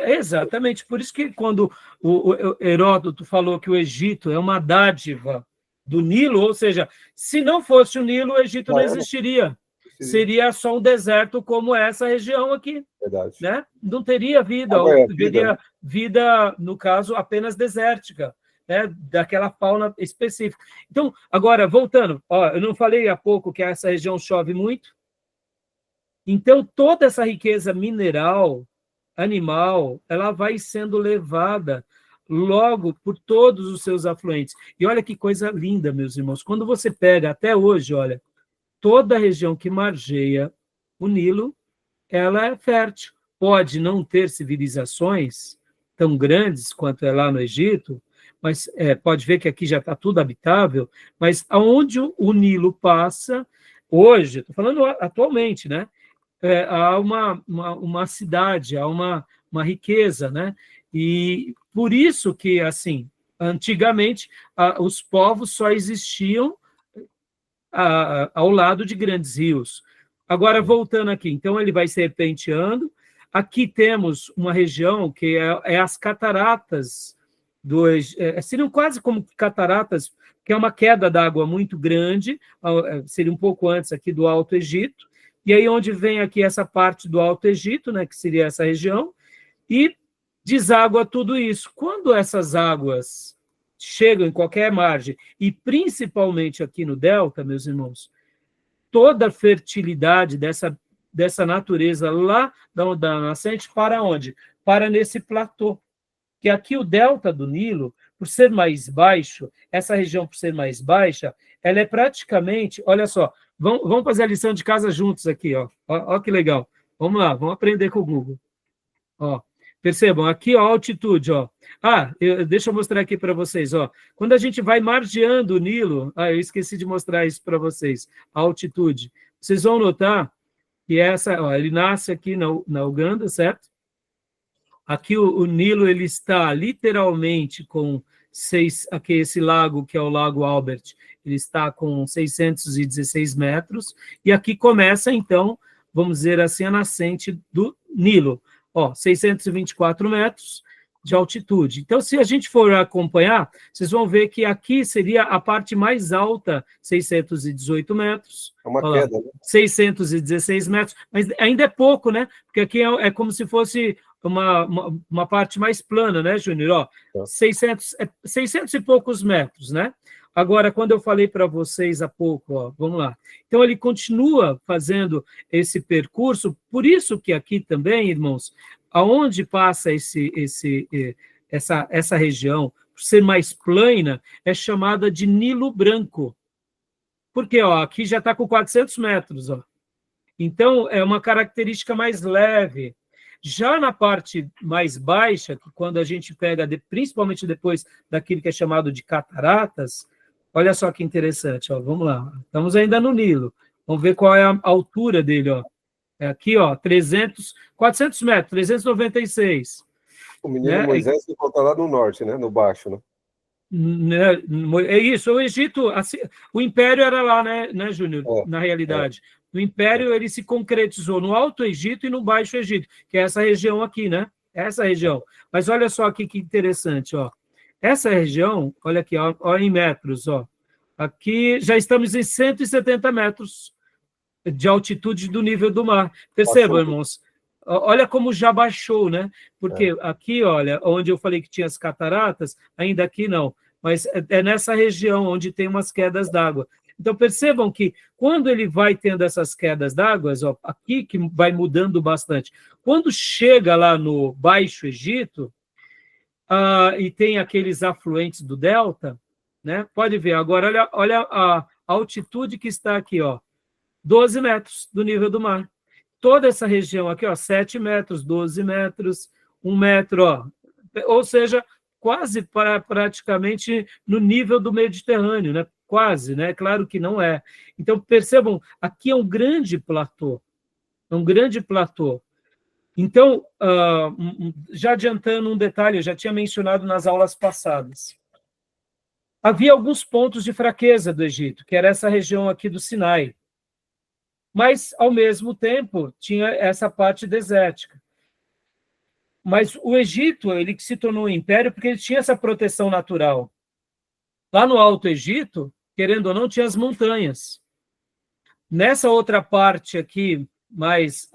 Exatamente, por isso que quando o Heródoto falou que o Egito é uma dádiva do Nilo, ou seja, se não fosse o Nilo, o Egito não existiria. Seria só um deserto como essa região aqui. Verdade. Né? Não teria vida, teria vida, no caso, apenas desértica, né? Daquela fauna específica. Então, agora, voltando, eu não falei há pouco que essa região chove muito? Então, toda essa riqueza mineral, animal, ela vai sendo levada logo por todos os seus afluentes. E olha que coisa linda, meus irmãos, quando você pega, até hoje, olha, toda a região que margeia o Nilo, ela é fértil. Pode não ter civilizações tão grandes quanto é lá no Egito, mas pode ver que aqui já está tudo habitável, mas aonde o Nilo passa, hoje, estou falando atualmente, né? Há uma cidade, há uma riqueza, né? E por isso que, assim, antigamente, os povos só existiam ao lado de grandes rios. Agora, voltando aqui, então ele vai serpenteando. Aqui temos uma região que é as cataratas, seriam quase como cataratas, que é uma queda d'água muito grande, seria um pouco antes aqui do Alto Egito, e aí onde vem aqui essa parte do Alto Egito, né, que seria essa região, e deságua tudo isso. Quando essas águas chegam em qualquer margem, e principalmente aqui no delta, meus irmãos, toda a fertilidade dessa natureza lá da nascente para onde? Para nesse platô. Que aqui o delta do Nilo, por ser mais baixo, essa região por ser mais baixa, ela é praticamente, olha só, vamos fazer a lição de casa juntos aqui, ó. Ó que legal. Vamos lá, vamos aprender com o Google. Ó, percebam, aqui ó, a altitude, ó. Deixa eu mostrar aqui para vocês, ó. Quando a gente vai margeando o Nilo, eu esqueci de mostrar isso para vocês, a altitude. Vocês vão notar que ele nasce aqui na Uganda, certo? Aqui o Nilo ele está literalmente com aqui esse lago, que é o Lago Albert, ele está com 616 metros, e aqui começa, então, vamos dizer assim, a nascente do Nilo. 624 metros de altitude. Então, se a gente for acompanhar, vocês vão ver que aqui seria a parte mais alta, 618 metros. É uma queda, né? 616 metros, mas ainda é pouco, né? Porque aqui é como se fosse uma parte mais plana, né, Júnior? 600 e poucos metros, né? Agora, quando eu falei para vocês há pouco, vamos lá. Então, ele continua fazendo esse percurso, por isso que aqui também, irmãos, aonde passa essa região, por ser mais plana, é chamada de Nilo Branco. Porque aqui já está com 400 metros. Então, é uma característica mais leve. Já na parte mais baixa, quando a gente pega, principalmente depois daquilo que é chamado de cataratas, olha só que interessante, vamos lá. Estamos ainda no Nilo. Vamos ver qual é a altura dele, É aqui, 400 metros, 396. O menino Moisés se encontra lá no norte, né? No baixo, né? É isso, o Egito, assim, o Império era lá, né, Júnior? Na realidade. O Império, ele se concretizou no Alto Egito e no Baixo Egito, que é essa região aqui, né? Essa região. Mas olha só aqui que interessante, Essa região, olha aqui, ó, em metros, Aqui já estamos em 170 metros de altitude do nível do mar. Percebam, irmãos? Olha como já baixou, né? Porque aqui, olha, onde eu falei que tinha as cataratas, ainda aqui não. mas é nessa região onde tem umas quedas d'água. Então, percebam que quando ele vai tendo essas quedas d'água, aqui que vai mudando bastante, quando chega lá no Baixo Egito, e tem aqueles afluentes do delta, né? Pode ver, agora olha a altitude que está aqui, 12 metros do nível do mar. Toda essa região aqui, 7 metros, 12 metros, 1 metro, ou seja, quase praticamente no nível do Mediterrâneo, né? Quase, né? Claro que não é. Então, percebam, aqui é um grande platô. É um grande platô. Então, já adiantando um detalhe, eu já tinha mencionado nas aulas passadas. Havia alguns pontos de fraqueza do Egito, que era essa região aqui do Sinai. Mas, ao mesmo tempo, tinha essa parte desértica. Mas o Egito, ele se tornou um império porque ele tinha essa proteção natural. Lá no Alto Egito, querendo ou não, tinha as montanhas. Nessa outra parte aqui, mais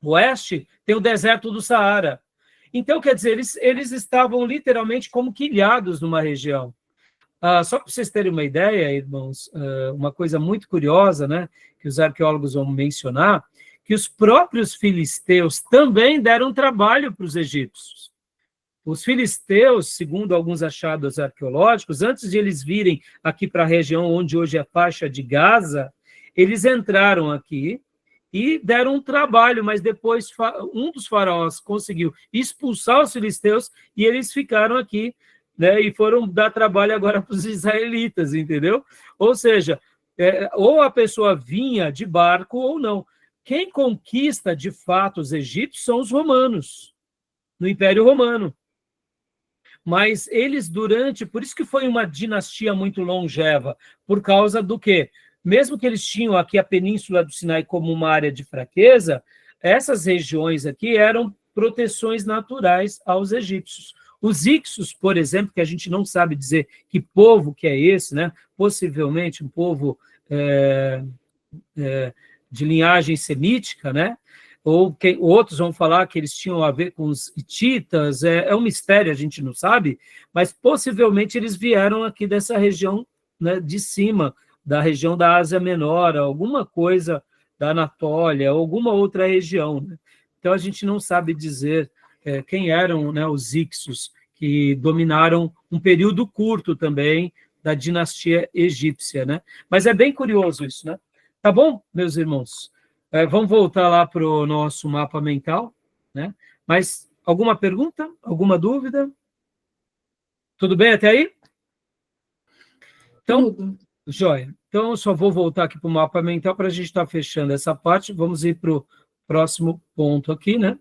oeste, tem o deserto do Saara. Então, quer dizer, eles estavam literalmente como quilhados numa região. Só para vocês terem uma ideia, irmãos, uma coisa muito curiosa, né, que os arqueólogos vão mencionar, que os próprios filisteus também deram trabalho para os egípcios. Os filisteus, segundo alguns achados arqueológicos, antes de eles virem aqui para a região onde hoje é a faixa de Gaza, eles entraram aqui e deram um trabalho, mas depois um dos faraós conseguiu expulsar os filisteus e eles ficaram aqui, né, e foram dar trabalho agora para os israelitas, entendeu? Ou seja, ou a pessoa vinha de barco ou não. Quem conquista, de fato, os egípcios são os romanos, no Império Romano. Mas eles por isso que foi uma dinastia muito longeva, por causa do quê? Mesmo que eles tinham aqui a Península do Sinai como uma área de fraqueza, essas regiões aqui eram proteções naturais aos egípcios. Os Ixos, por exemplo, que a gente não sabe dizer que povo que é esse, né? Possivelmente um povo de linhagem semítica, né? Ou outros vão falar que eles tinham a ver com os hititas, é um mistério, a gente não sabe, mas possivelmente eles vieram aqui dessa região, né, de cima, da região da Ásia Menor, alguma coisa da Anatólia, alguma outra região, né? Então a gente não sabe dizer quem eram, né, os Ixos, que dominaram um período curto também da dinastia egípcia, né? Mas é bem curioso isso, né? Tá bom, meus irmãos? Vamos voltar lá para o nosso mapa mental, né? Mas alguma pergunta? Alguma dúvida? Tudo bem até aí? Então, Tudo. joia. Então, eu só vou voltar aqui para o mapa mental para a gente estar fechando essa parte. Vamos ir para o próximo ponto aqui, né?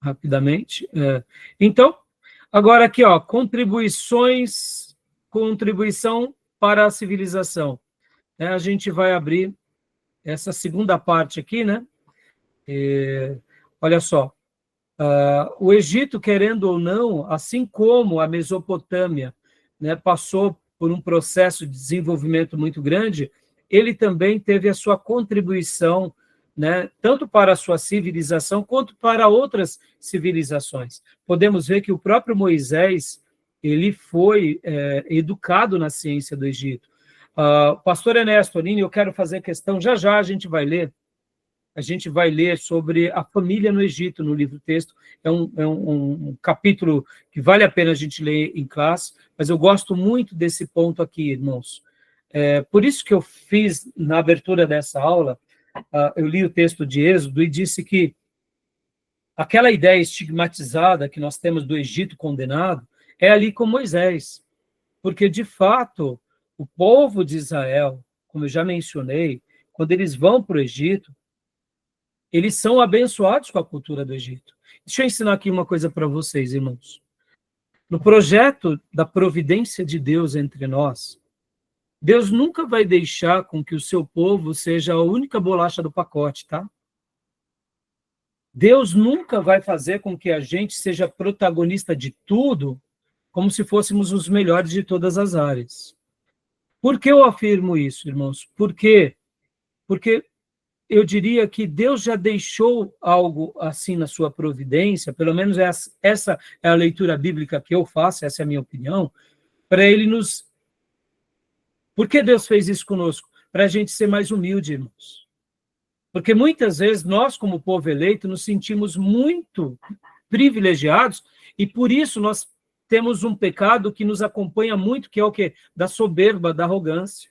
Rapidamente. Então, agora aqui, contribuição para a civilização. A gente vai abrir essa segunda parte aqui, né? Olha só, o Egito, querendo ou não, assim como a Mesopotâmia, né, passou por um processo de desenvolvimento muito grande, ele também teve a sua contribuição, né, tanto para a sua civilização quanto para outras civilizações. Podemos ver que o próprio Moisés, ele foi educado na ciência do Egito. Pastor Ernesto Nini, eu quero fazer questão, já a gente vai ler sobre a família no Egito, no livro-texto. É um capítulo que vale a pena a gente ler em classe, mas eu gosto muito desse ponto aqui, irmãos. Por isso que eu fiz, na abertura dessa aula, eu li o texto de Êxodo e disse que aquela ideia estigmatizada que nós temos do Egito condenado é ali com Moisés, porque, de fato, o povo de Israel, como eu já mencionei, quando eles vão para o Egito, eles são abençoados com a cultura do Egito. Deixa eu ensinar aqui uma coisa para vocês, irmãos. No projeto da providência de Deus entre nós, Deus nunca vai deixar com que o seu povo seja a única bolacha do pacote, tá? Deus nunca vai fazer com que a gente seja protagonista de tudo, como se fôssemos os melhores de todas as áreas. Por que eu afirmo isso, irmãos? Porque eu diria que Deus já deixou algo assim na sua providência, pelo menos essa é a leitura bíblica que eu faço, essa é a minha opinião, para ele nos... Por que Deus fez isso conosco? Para a gente ser mais humilde, irmãos. Porque muitas vezes nós, como povo eleito, nos sentimos muito privilegiados e por isso nós temos um pecado que nos acompanha muito, que é o quê? Da soberba, da arrogância.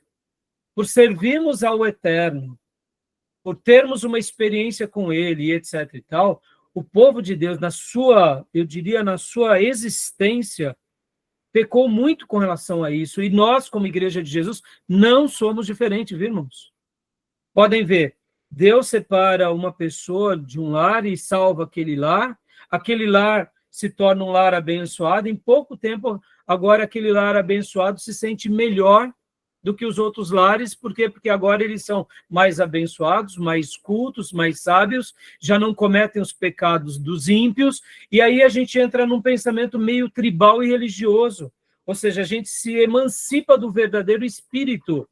Por servirmos ao Eterno, por termos uma experiência com Ele, etc. e tal, o povo de Deus, na sua, eu diria, na sua existência, pecou muito com relação a isso. E nós, como Igreja de Jesus, não somos diferentes, viu, irmãos? Podem ver, Deus separa uma pessoa de um lar e salva aquele lar se torna um lar abençoado, em pouco tempo, agora aquele lar abençoado se sente melhor do que os outros lares, por quê? Porque agora eles são mais abençoados, mais cultos, mais sábios, já não cometem os pecados dos ímpios, e aí a gente entra num pensamento meio tribal e religioso, ou seja, a gente se emancipa do verdadeiro espírito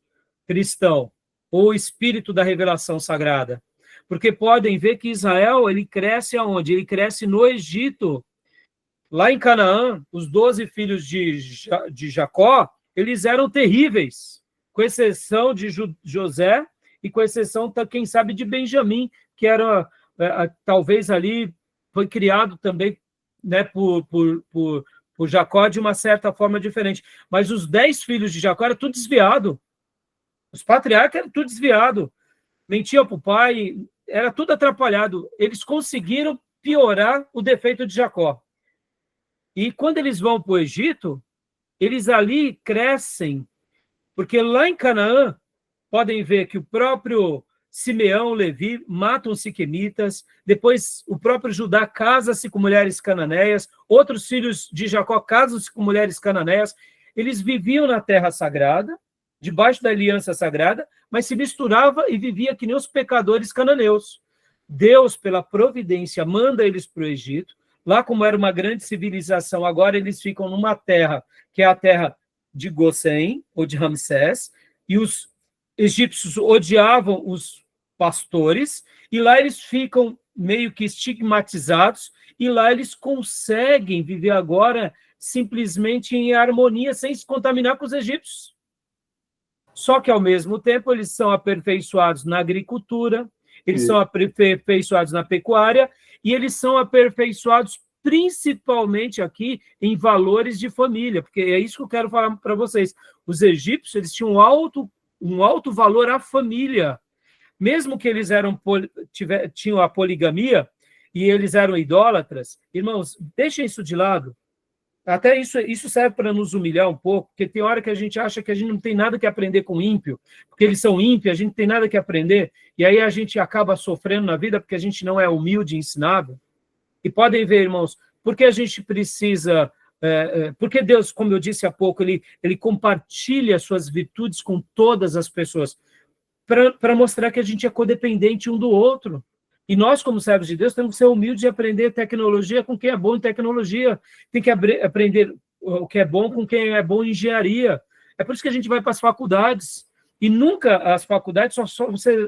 cristão, ou espírito da revelação sagrada, porque podem ver que Israel, ele cresce aonde? Ele cresce no Egito. Lá em Canaã, os 12 filhos de Jacó, eles eram terríveis, com exceção de José e com exceção, quem sabe, de Benjamim, que era, talvez ali, foi criado também, né, por Jacó de uma certa forma diferente. Mas os 10 filhos de Jacó eram tudo desviado. Os patriarcas eram tudo desviado. Mentiam para o pai, era tudo atrapalhado. Eles conseguiram piorar o defeito de Jacó. E quando eles vão para o Egito, eles ali crescem, porque lá em Canaã, podem ver que o próprio Simeão, Levi, matam os siquemitas, depois o próprio Judá casa-se com mulheres cananeias, outros filhos de Jacó casam-se com mulheres cananeias, eles viviam na terra sagrada, debaixo da aliança sagrada, mas se misturava e vivia que nem os pecadores cananeus. Deus, pela providência, manda eles para o Egito. Lá, como era uma grande civilização, agora eles ficam numa terra, que é a terra de Gossém, ou de Ramsés, e os egípcios odiavam os pastores, e lá eles ficam meio que estigmatizados, e lá eles conseguem viver agora simplesmente em harmonia, sem se contaminar com os egípcios. Só que, ao mesmo tempo, eles são aperfeiçoados na agricultura, eles são aperfeiçoados na pecuária, e eles são aperfeiçoados principalmente aqui em valores de família, porque é isso que eu quero falar para vocês. Os egípcios, eles tinham um alto valor à família. Mesmo que eles tinham a poligamia e eles eram idólatras, irmãos, deixem isso de lado. Até isso serve para nos humilhar um pouco, porque tem hora que a gente acha que a gente não tem nada que aprender com ímpio, porque eles são ímpios, a gente não tem nada que aprender, e aí a gente acaba sofrendo na vida porque a gente não é humilde e ensinável. E podem ver, irmãos, porque a gente precisa... porque Deus, como eu disse há pouco, ele compartilha suas virtudes com todas as pessoas, para mostrar que a gente é codependente um do outro. E nós, como servos de Deus, temos que ser humildes e aprender tecnologia com quem é bom em tecnologia. Tem que aprender o que é bom com quem é bom em engenharia. É por isso que a gente vai para as faculdades. E nunca as faculdades só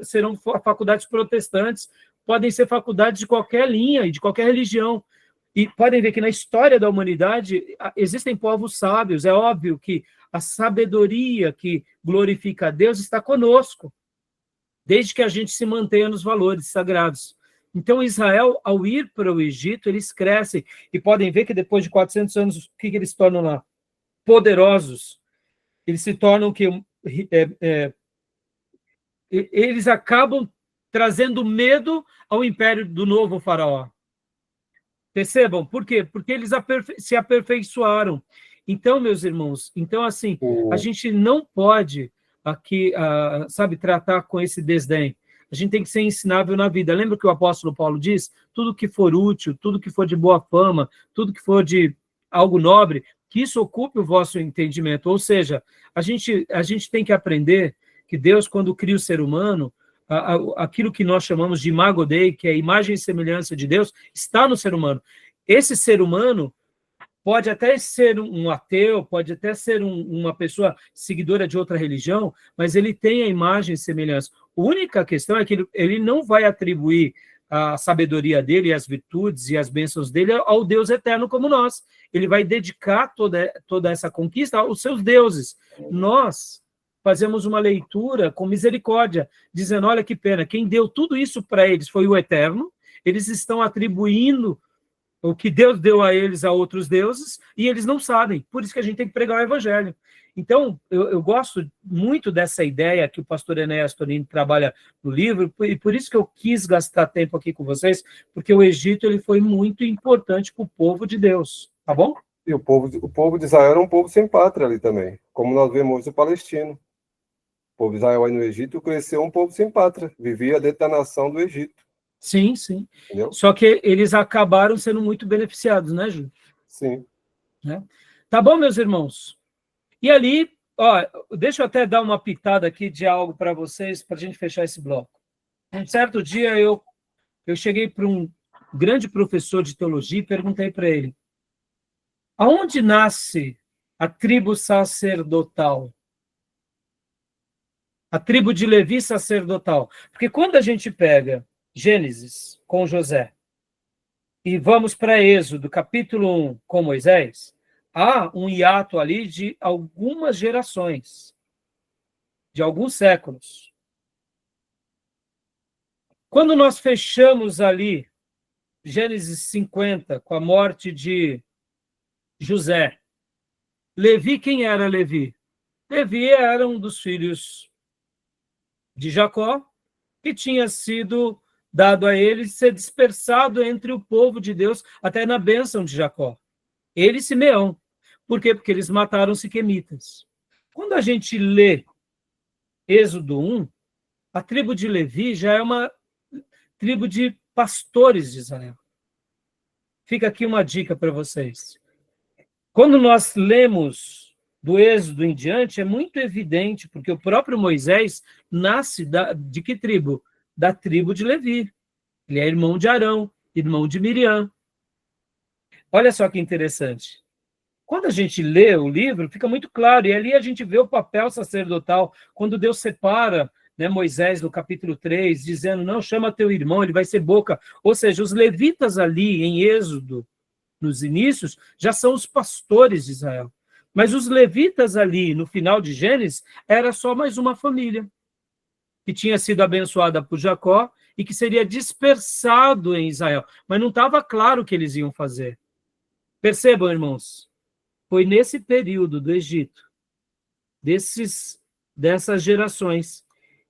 serão faculdades protestantes. Podem ser faculdades de qualquer linha e de qualquer religião. E podem ver que na história da humanidade existem povos sábios. É óbvio que a sabedoria que glorifica a Deus está conosco, desde que a gente se mantenha nos valores sagrados. Então, Israel, ao ir para o Egito, eles crescem, e podem ver que depois de 400 anos, o que eles tornam lá? Poderosos. Eles se tornam que eles acabam trazendo medo ao império do novo faraó. Percebam? Por quê? Porque eles se aperfeiçoaram. Então, meus irmãos, assim, a gente não pode aqui, tratar com esse desdém. A gente tem que ser ensinável na vida. Lembra que o apóstolo Paulo diz? Tudo que for útil, tudo que for de boa fama, tudo que for de algo nobre, que isso ocupe o vosso entendimento. Ou seja, a gente tem que aprender que Deus, quando cria o ser humano, aquilo que nós chamamos de imago Dei, que é a imagem e semelhança de Deus, está no ser humano. Esse ser humano pode até ser um ateu, pode até ser uma pessoa seguidora de outra religião, mas ele tem a imagem e semelhança. A única questão é que ele não vai atribuir a sabedoria dele, as virtudes e as bênçãos dele ao Deus eterno como nós. Ele vai dedicar toda essa conquista aos seus deuses. Nós fazemos uma leitura com misericórdia, dizendo, olha que pena, quem deu tudo isso para eles foi o Eterno, eles estão atribuindo o que Deus deu a eles a outros deuses, e eles não sabem, por isso que a gente tem que pregar o Evangelho. Então, eu gosto muito dessa ideia que o pastor Enéas Torino trabalha no livro, e por isso que eu quis gastar tempo aqui com vocês, porque o Egito ele foi muito importante para o povo de Deus, tá bom? E o povo de Israel era um povo sem pátria ali também, como nós vemos o palestino. O povo de Israel aí no Egito cresceu um povo sem pátria, vivia dentro da nação do Egito. Sim, sim. Entendeu? Só que eles acabaram sendo muito beneficiados, né, Júlio? Sim. Né? Tá bom, meus irmãos? E ali, ó, deixa eu até dar uma pitada aqui de algo para vocês, para a gente fechar esse bloco. Um certo dia eu cheguei para um grande professor de teologia e perguntei para ele, aonde nasce a tribo sacerdotal? A tribo de Levi sacerdotal. Porque quando a gente pega Gênesis com José e vamos para Êxodo, capítulo 1, com Moisés, há um hiato ali de algumas gerações, de alguns séculos. Quando nós fechamos ali Gênesis 50, com a morte de José, Levi, quem era Levi? Levi era um dos filhos de Jacó, que tinha sido dado a ele ser dispersado entre o povo de Deus, até na bênção de Jacó. Ele e Simeão. Por quê? Porque eles mataram os siquemitas. Quando a gente lê Êxodo 1, a tribo de Levi já é uma tribo de pastores de Israel. Fica aqui uma dica para vocês. Quando nós lemos do Êxodo em diante, é muito evidente, porque o próprio Moisés nasce de que tribo? Da tribo de Levi. Ele é irmão de Arão, irmão de Miriam. Olha só que interessante. Quando a gente lê o livro, fica muito claro, e ali a gente vê o papel sacerdotal, quando Deus separa, né, Moisés no capítulo 3, dizendo, não, chama teu irmão, ele vai ser boca. Ou seja, os levitas ali em Êxodo, nos inícios, já são os pastores de Israel. Mas os levitas ali, no final de Gênesis, era só mais uma família, que tinha sido abençoada por Jacó e que seria dispersado em Israel. Mas não estava claro o que eles iam fazer. Percebam, irmãos, foi nesse período do Egito, dessas gerações,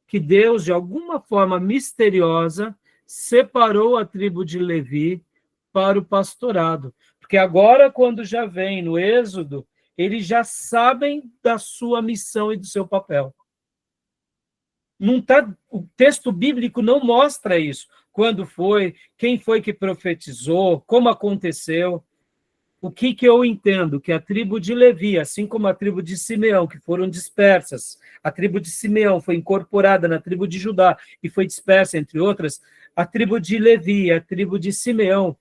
que Deus, de alguma forma misteriosa, separou a tribo de Levi para o pastorado. Porque agora, quando já vem no Êxodo, eles já sabem da sua missão e do seu papel. Não tá, o texto bíblico não mostra isso. Quando foi, quem foi que profetizou, como aconteceu. O que eu entendo? Que a tribo de Levi, assim como a tribo de Simeão, que foram dispersas, a tribo de Simeão foi incorporada na tribo de Judá e foi dispersa, entre outras, a tribo de Levi, a tribo de Simeão,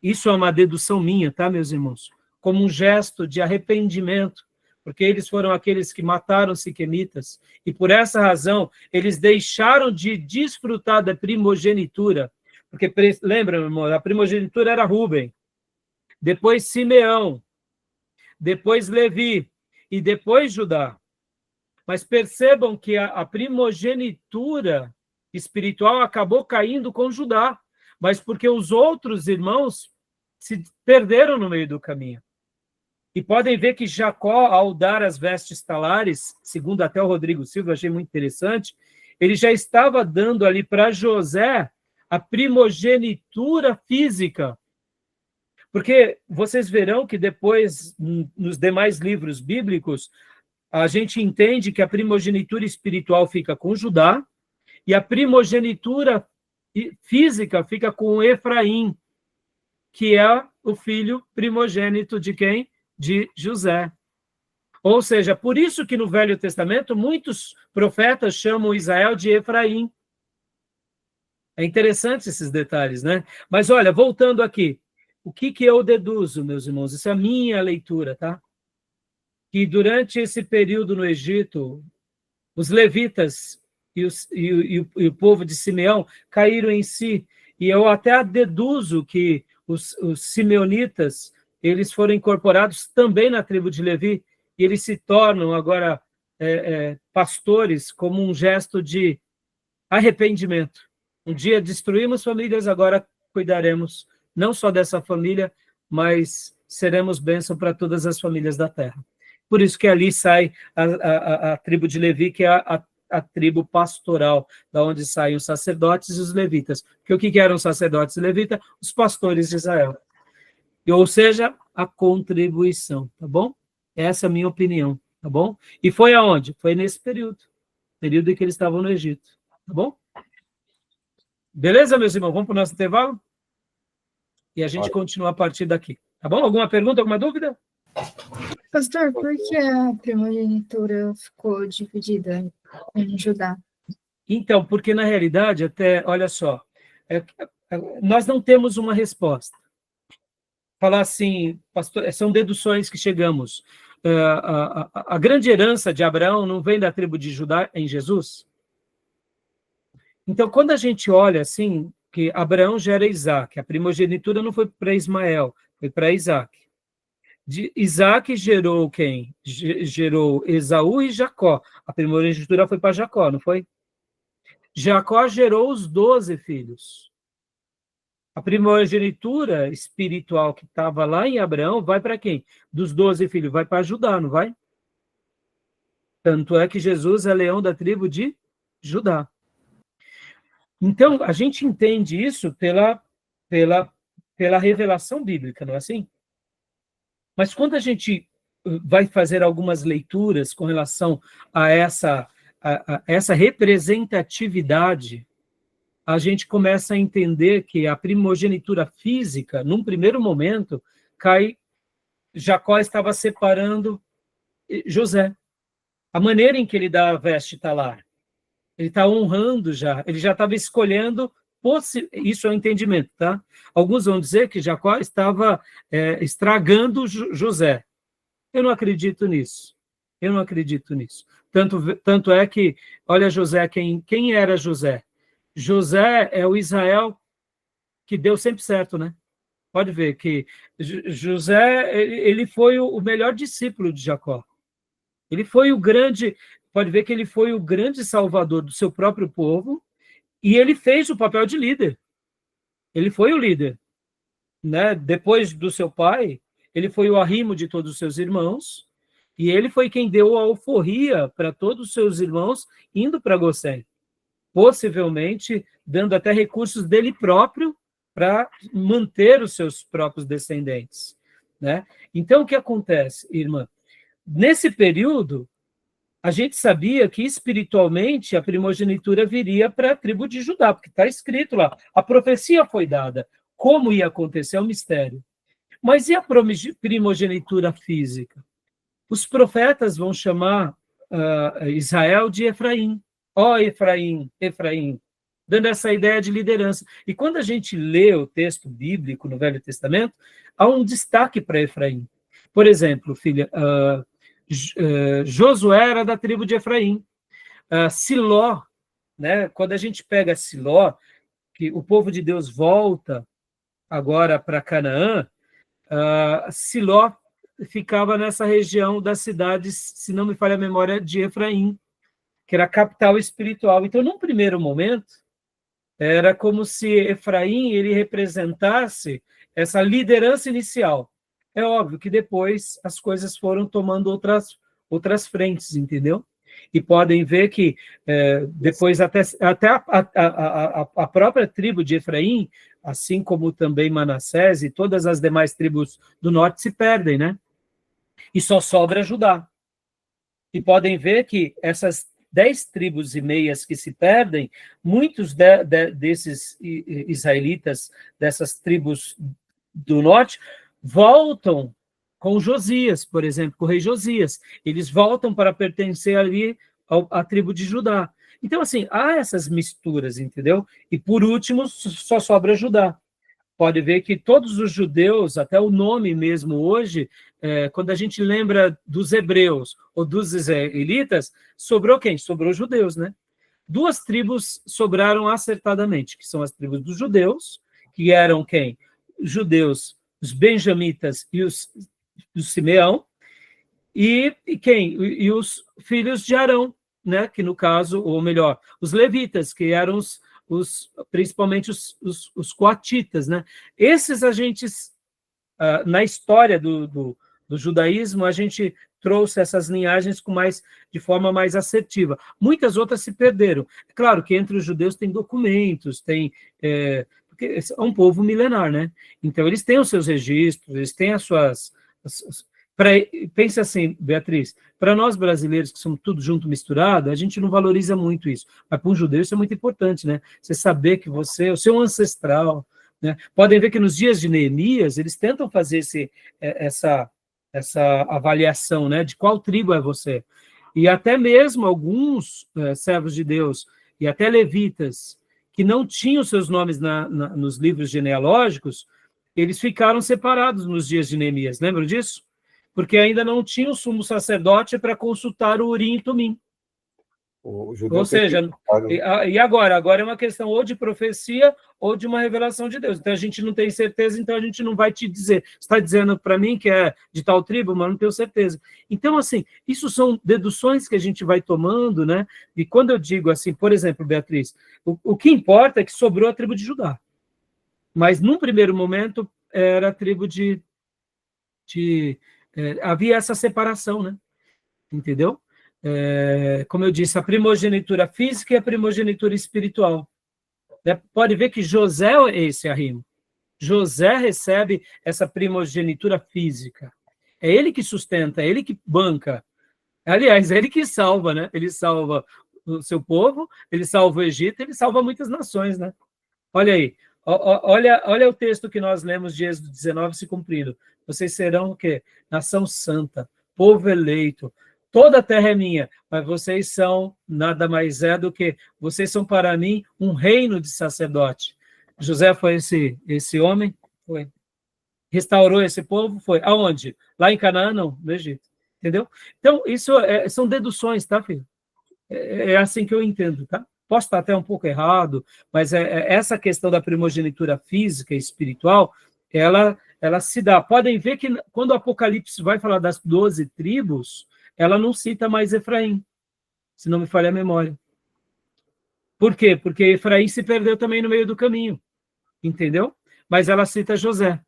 isso é uma dedução minha, tá, meus irmãos? Como um gesto de arrependimento, porque eles foram aqueles que mataram os siquemitas, e por essa razão, eles deixaram de desfrutar da primogenitura, porque, lembra, meu irmão, a primogenitura era Rúben, depois Simeão, depois Levi, e depois Judá. Mas percebam que a primogenitura espiritual acabou caindo com Judá, mas porque os outros irmãos se perderam no meio do caminho. E podem ver que Jacó, ao dar as vestes talares, segundo até o Rodrigo Silva, eu achei muito interessante, ele já estava dando ali para José a primogenitura física. Porque vocês verão que depois, nos demais livros bíblicos, a gente entende que a primogenitura espiritual fica com Judá e a primogenitura física fica com Efraim, que é o filho primogênito de quem? De José. Ou seja, por isso que no Velho Testamento muitos profetas chamam Israel de Efraim. É interessante esses detalhes, né? Mas olha, voltando aqui, o que eu deduzo, meus irmãos? Isso é a minha leitura, tá? Que durante esse período no Egito, os levitas e o povo de Simeão caíram em si. E eu até deduzo que os simeonitas, eles foram incorporados também na tribo de Levi, e eles se tornam agora pastores como um gesto de arrependimento. Um dia destruímos famílias, agora cuidaremos não só dessa família, mas seremos bênção para todas as famílias da terra. Por isso que ali sai a tribo de Levi, que é a tribo pastoral, da onde saem os sacerdotes e os levitas. Porque o que eram os sacerdotes e levitas? Os pastores de Israel. Ou seja, a contribuição, tá bom? Essa é a minha opinião, tá bom? E foi aonde? Foi nesse período em que eles estavam no Egito, tá bom? Beleza, meus irmãos? Vamos para o nosso intervalo? E a gente continua a partir daqui, tá bom? Alguma pergunta, alguma dúvida? Pastor, por que a primogenitura ficou dividida em Judá? Então, porque na realidade, até, olha só, nós não temos uma resposta. Falar assim, pastor, são deduções que chegamos. A grande herança de Abraão não vem da tribo de Judá em Jesus? Então, quando a gente olha assim, que Abraão gera Isaac, a primogenitura não foi para Ismael, foi para Isaac. Isaac gerou quem? Gerou Esaú e Jacó. A primogenitura foi para Jacó, não foi? Jacó gerou os 12 filhos. A primogenitura espiritual que estava lá em Abraão vai para quem? Dos 12 filhos, vai para Judá, não vai? Tanto é que Jesus é leão da tribo de Judá. Então, a gente entende isso pela revelação bíblica, não é assim? Mas quando a gente vai fazer algumas leituras com relação a essa representatividade, a gente começa a entender que a primogenitura física, num primeiro momento, Jacó estava separando José. A maneira em que ele dá a veste talar, ele está honrando já, ele já estava escolhendo, isso é o entendimento, tá? Alguns vão dizer que Jacó estava estragando José. Eu não acredito nisso. Eu não acredito nisso. Tanto é que, olha José, quem era José? José é o Israel que deu sempre certo, né? Pode ver que José, ele foi o melhor discípulo de Jacó. Ele foi o grande, pode ver que ele foi o grande salvador do seu próprio povo, e ele fez o papel de líder. Ele foi o líder, né? Depois do seu pai, ele foi o arrimo de todos os seus irmãos, e ele foi quem deu a alforria para todos os seus irmãos indo para Gosém, possivelmente dando até recursos dele próprio para manter os seus próprios descendentes, né? Então, o que acontece, irmã? Nesse período, a gente sabia que espiritualmente a primogenitura viria para a tribo de Judá, porque está escrito lá, a profecia foi dada. Como ia acontecer é um mistério. Mas e a primogenitura física? Os profetas vão chamar Israel de Efraim. Ó Efraim, Efraim, dando essa ideia de liderança. E quando a gente lê o texto bíblico no Velho Testamento, há um destaque para Efraim. Por exemplo, filha, Josué era da tribo de Efraim. Siló, né? Quando a gente pega Siló, que o povo de Deus volta agora para Canaã, Siló ficava nessa região das cidades, se não me falha a memória, de Efraim, que era a capital espiritual. Então, num primeiro momento, era como se Efraim ele representasse essa liderança inicial. É óbvio que depois as coisas foram tomando outras frentes, entendeu? E podem ver que depois até a própria tribo de Efraim, assim como também Manassés e todas as demais tribos do norte se perdem, né? E só sobra Judá. E podem ver que essas 10 tribos e meias que se perdem, muitos desses israelitas, dessas tribos do norte, voltam com Josias, por exemplo, com o rei Josias. Eles voltam para pertencer ali à tribo de Judá. Então, assim, há essas misturas, entendeu? E, por último, só sobra Judá. Pode ver que todos os judeus, até o nome mesmo hoje, quando a gente lembra dos hebreus ou dos israelitas, sobrou quem? Sobrou judeus, né? duas tribos sobraram acertadamente, que são as tribos dos judeus, que eram quem? Os judeus, os benjamitas e os Simeão, e quem? E os filhos de Arão, né? Que no caso, ou melhor, os levitas, que eram principalmente os coatitas, né? Esses agentes, na história do judaísmo, a gente trouxe essas linhagens de forma mais assertiva. Muitas outras se perderam. É claro que entre os judeus tem documentos, porque é um povo milenar, né? Então, eles têm os seus registros, eles têm as suas... Pense assim, Beatriz, para nós brasileiros, que somos tudo junto misturado, a gente não valoriza muito isso. Mas para um judeu isso é muito importante, né? Você saber que o seu ancestral, né? Podem ver que nos dias de Neemias, eles tentam fazer essa avaliação, né? De qual tribo é você. E até mesmo alguns servos de Deus, e até levitas, que não tinham seus nomes nos livros genealógicos, eles ficaram separados nos dias de Neemias. Lembram disso? Porque ainda não tinha o sumo sacerdote para consultar o Urim e Tumim. Ou seja, e agora? Agora é uma questão ou de profecia ou de uma revelação de Deus. Então a gente não tem certeza, então a gente não vai te dizer. Você está dizendo para mim que é de tal tribo, mas não tenho certeza. Então, assim, isso são deduções que a gente vai tomando, né? E quando eu digo assim, por exemplo, Beatriz, o que importa é que sobrou a tribo de Judá. Mas num primeiro momento era a tribo havia essa separação, né? Entendeu? Como eu disse, a primogenitura física e a primogenitura espiritual. Pode ver que José é esse arrimo. José recebe essa primogenitura física. É ele que sustenta, é ele que banca. Aliás, é ele que salva, né? Ele salva o seu povo, ele salva o Egito, ele salva muitas nações, né? Olha aí, olha o texto que nós lemos de Êxodo 19 se cumprindo. Vocês serão o quê? Nação santa, povo eleito. Toda a terra é minha, mas vocês são nada mais do que, vocês são para mim um reino de sacerdote. José foi esse homem? Foi. Restaurou esse povo? Foi. Aonde? Lá em Canaã? Não, no Egito. Entendeu? Então, isso são deduções, tá, filho? É assim que eu entendo, tá? Posso estar até um pouco errado, mas essa questão da primogenitura física e espiritual, ela se dá. Podem ver que quando o Apocalipse vai falar das 12 tribos, ela não cita mais Efraim, se não me falha a memória. Por quê? Porque Efraim se perdeu também no meio do caminho, entendeu? Mas ela cita José.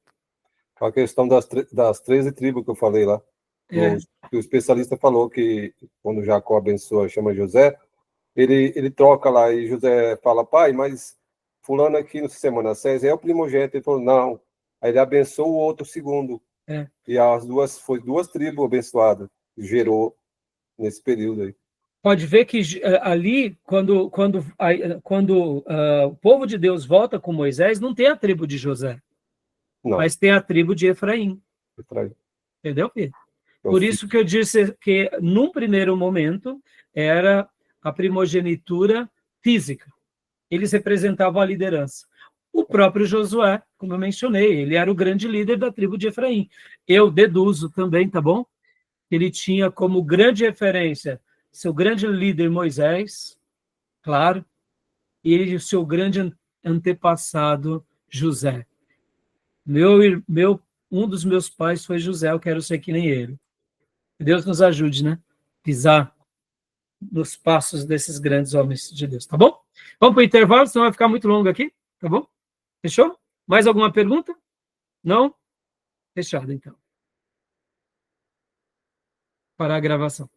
A questão das 13 tribos que eu falei lá. O especialista falou que quando Jacó abençoa, chama José, ele troca lá, e José fala, pai, mas fulano aqui no sistema Manassés é o primogênito. Ele falou, não. Aí ele abençoou o outro segundo. E foi duas tribos abençoadas, gerou nesse período aí. Pode ver que ali, quando o povo de Deus volta com Moisés, não tem a tribo de José, não. Mas tem a tribo de Efraim. Entendeu, Pedro? Por isso que eu disse que, num primeiro momento, era a primogenitura física. Eles representavam a liderança. O próprio Josué, como eu mencionei, ele era o grande líder da tribo de Efraim. Eu deduzo também, tá bom? Ele tinha como grande referência seu grande líder Moisés, claro, e o seu grande antepassado José. Um dos meus pais foi José, eu quero ser que nem ele. Deus nos ajude, né? Pisar nos passos desses grandes homens de Deus, tá bom? Vamos para o intervalo, senão vai ficar muito longo aqui, tá bom? Fechou? Mais alguma pergunta? Não? Fechado, então. Parar a gravação.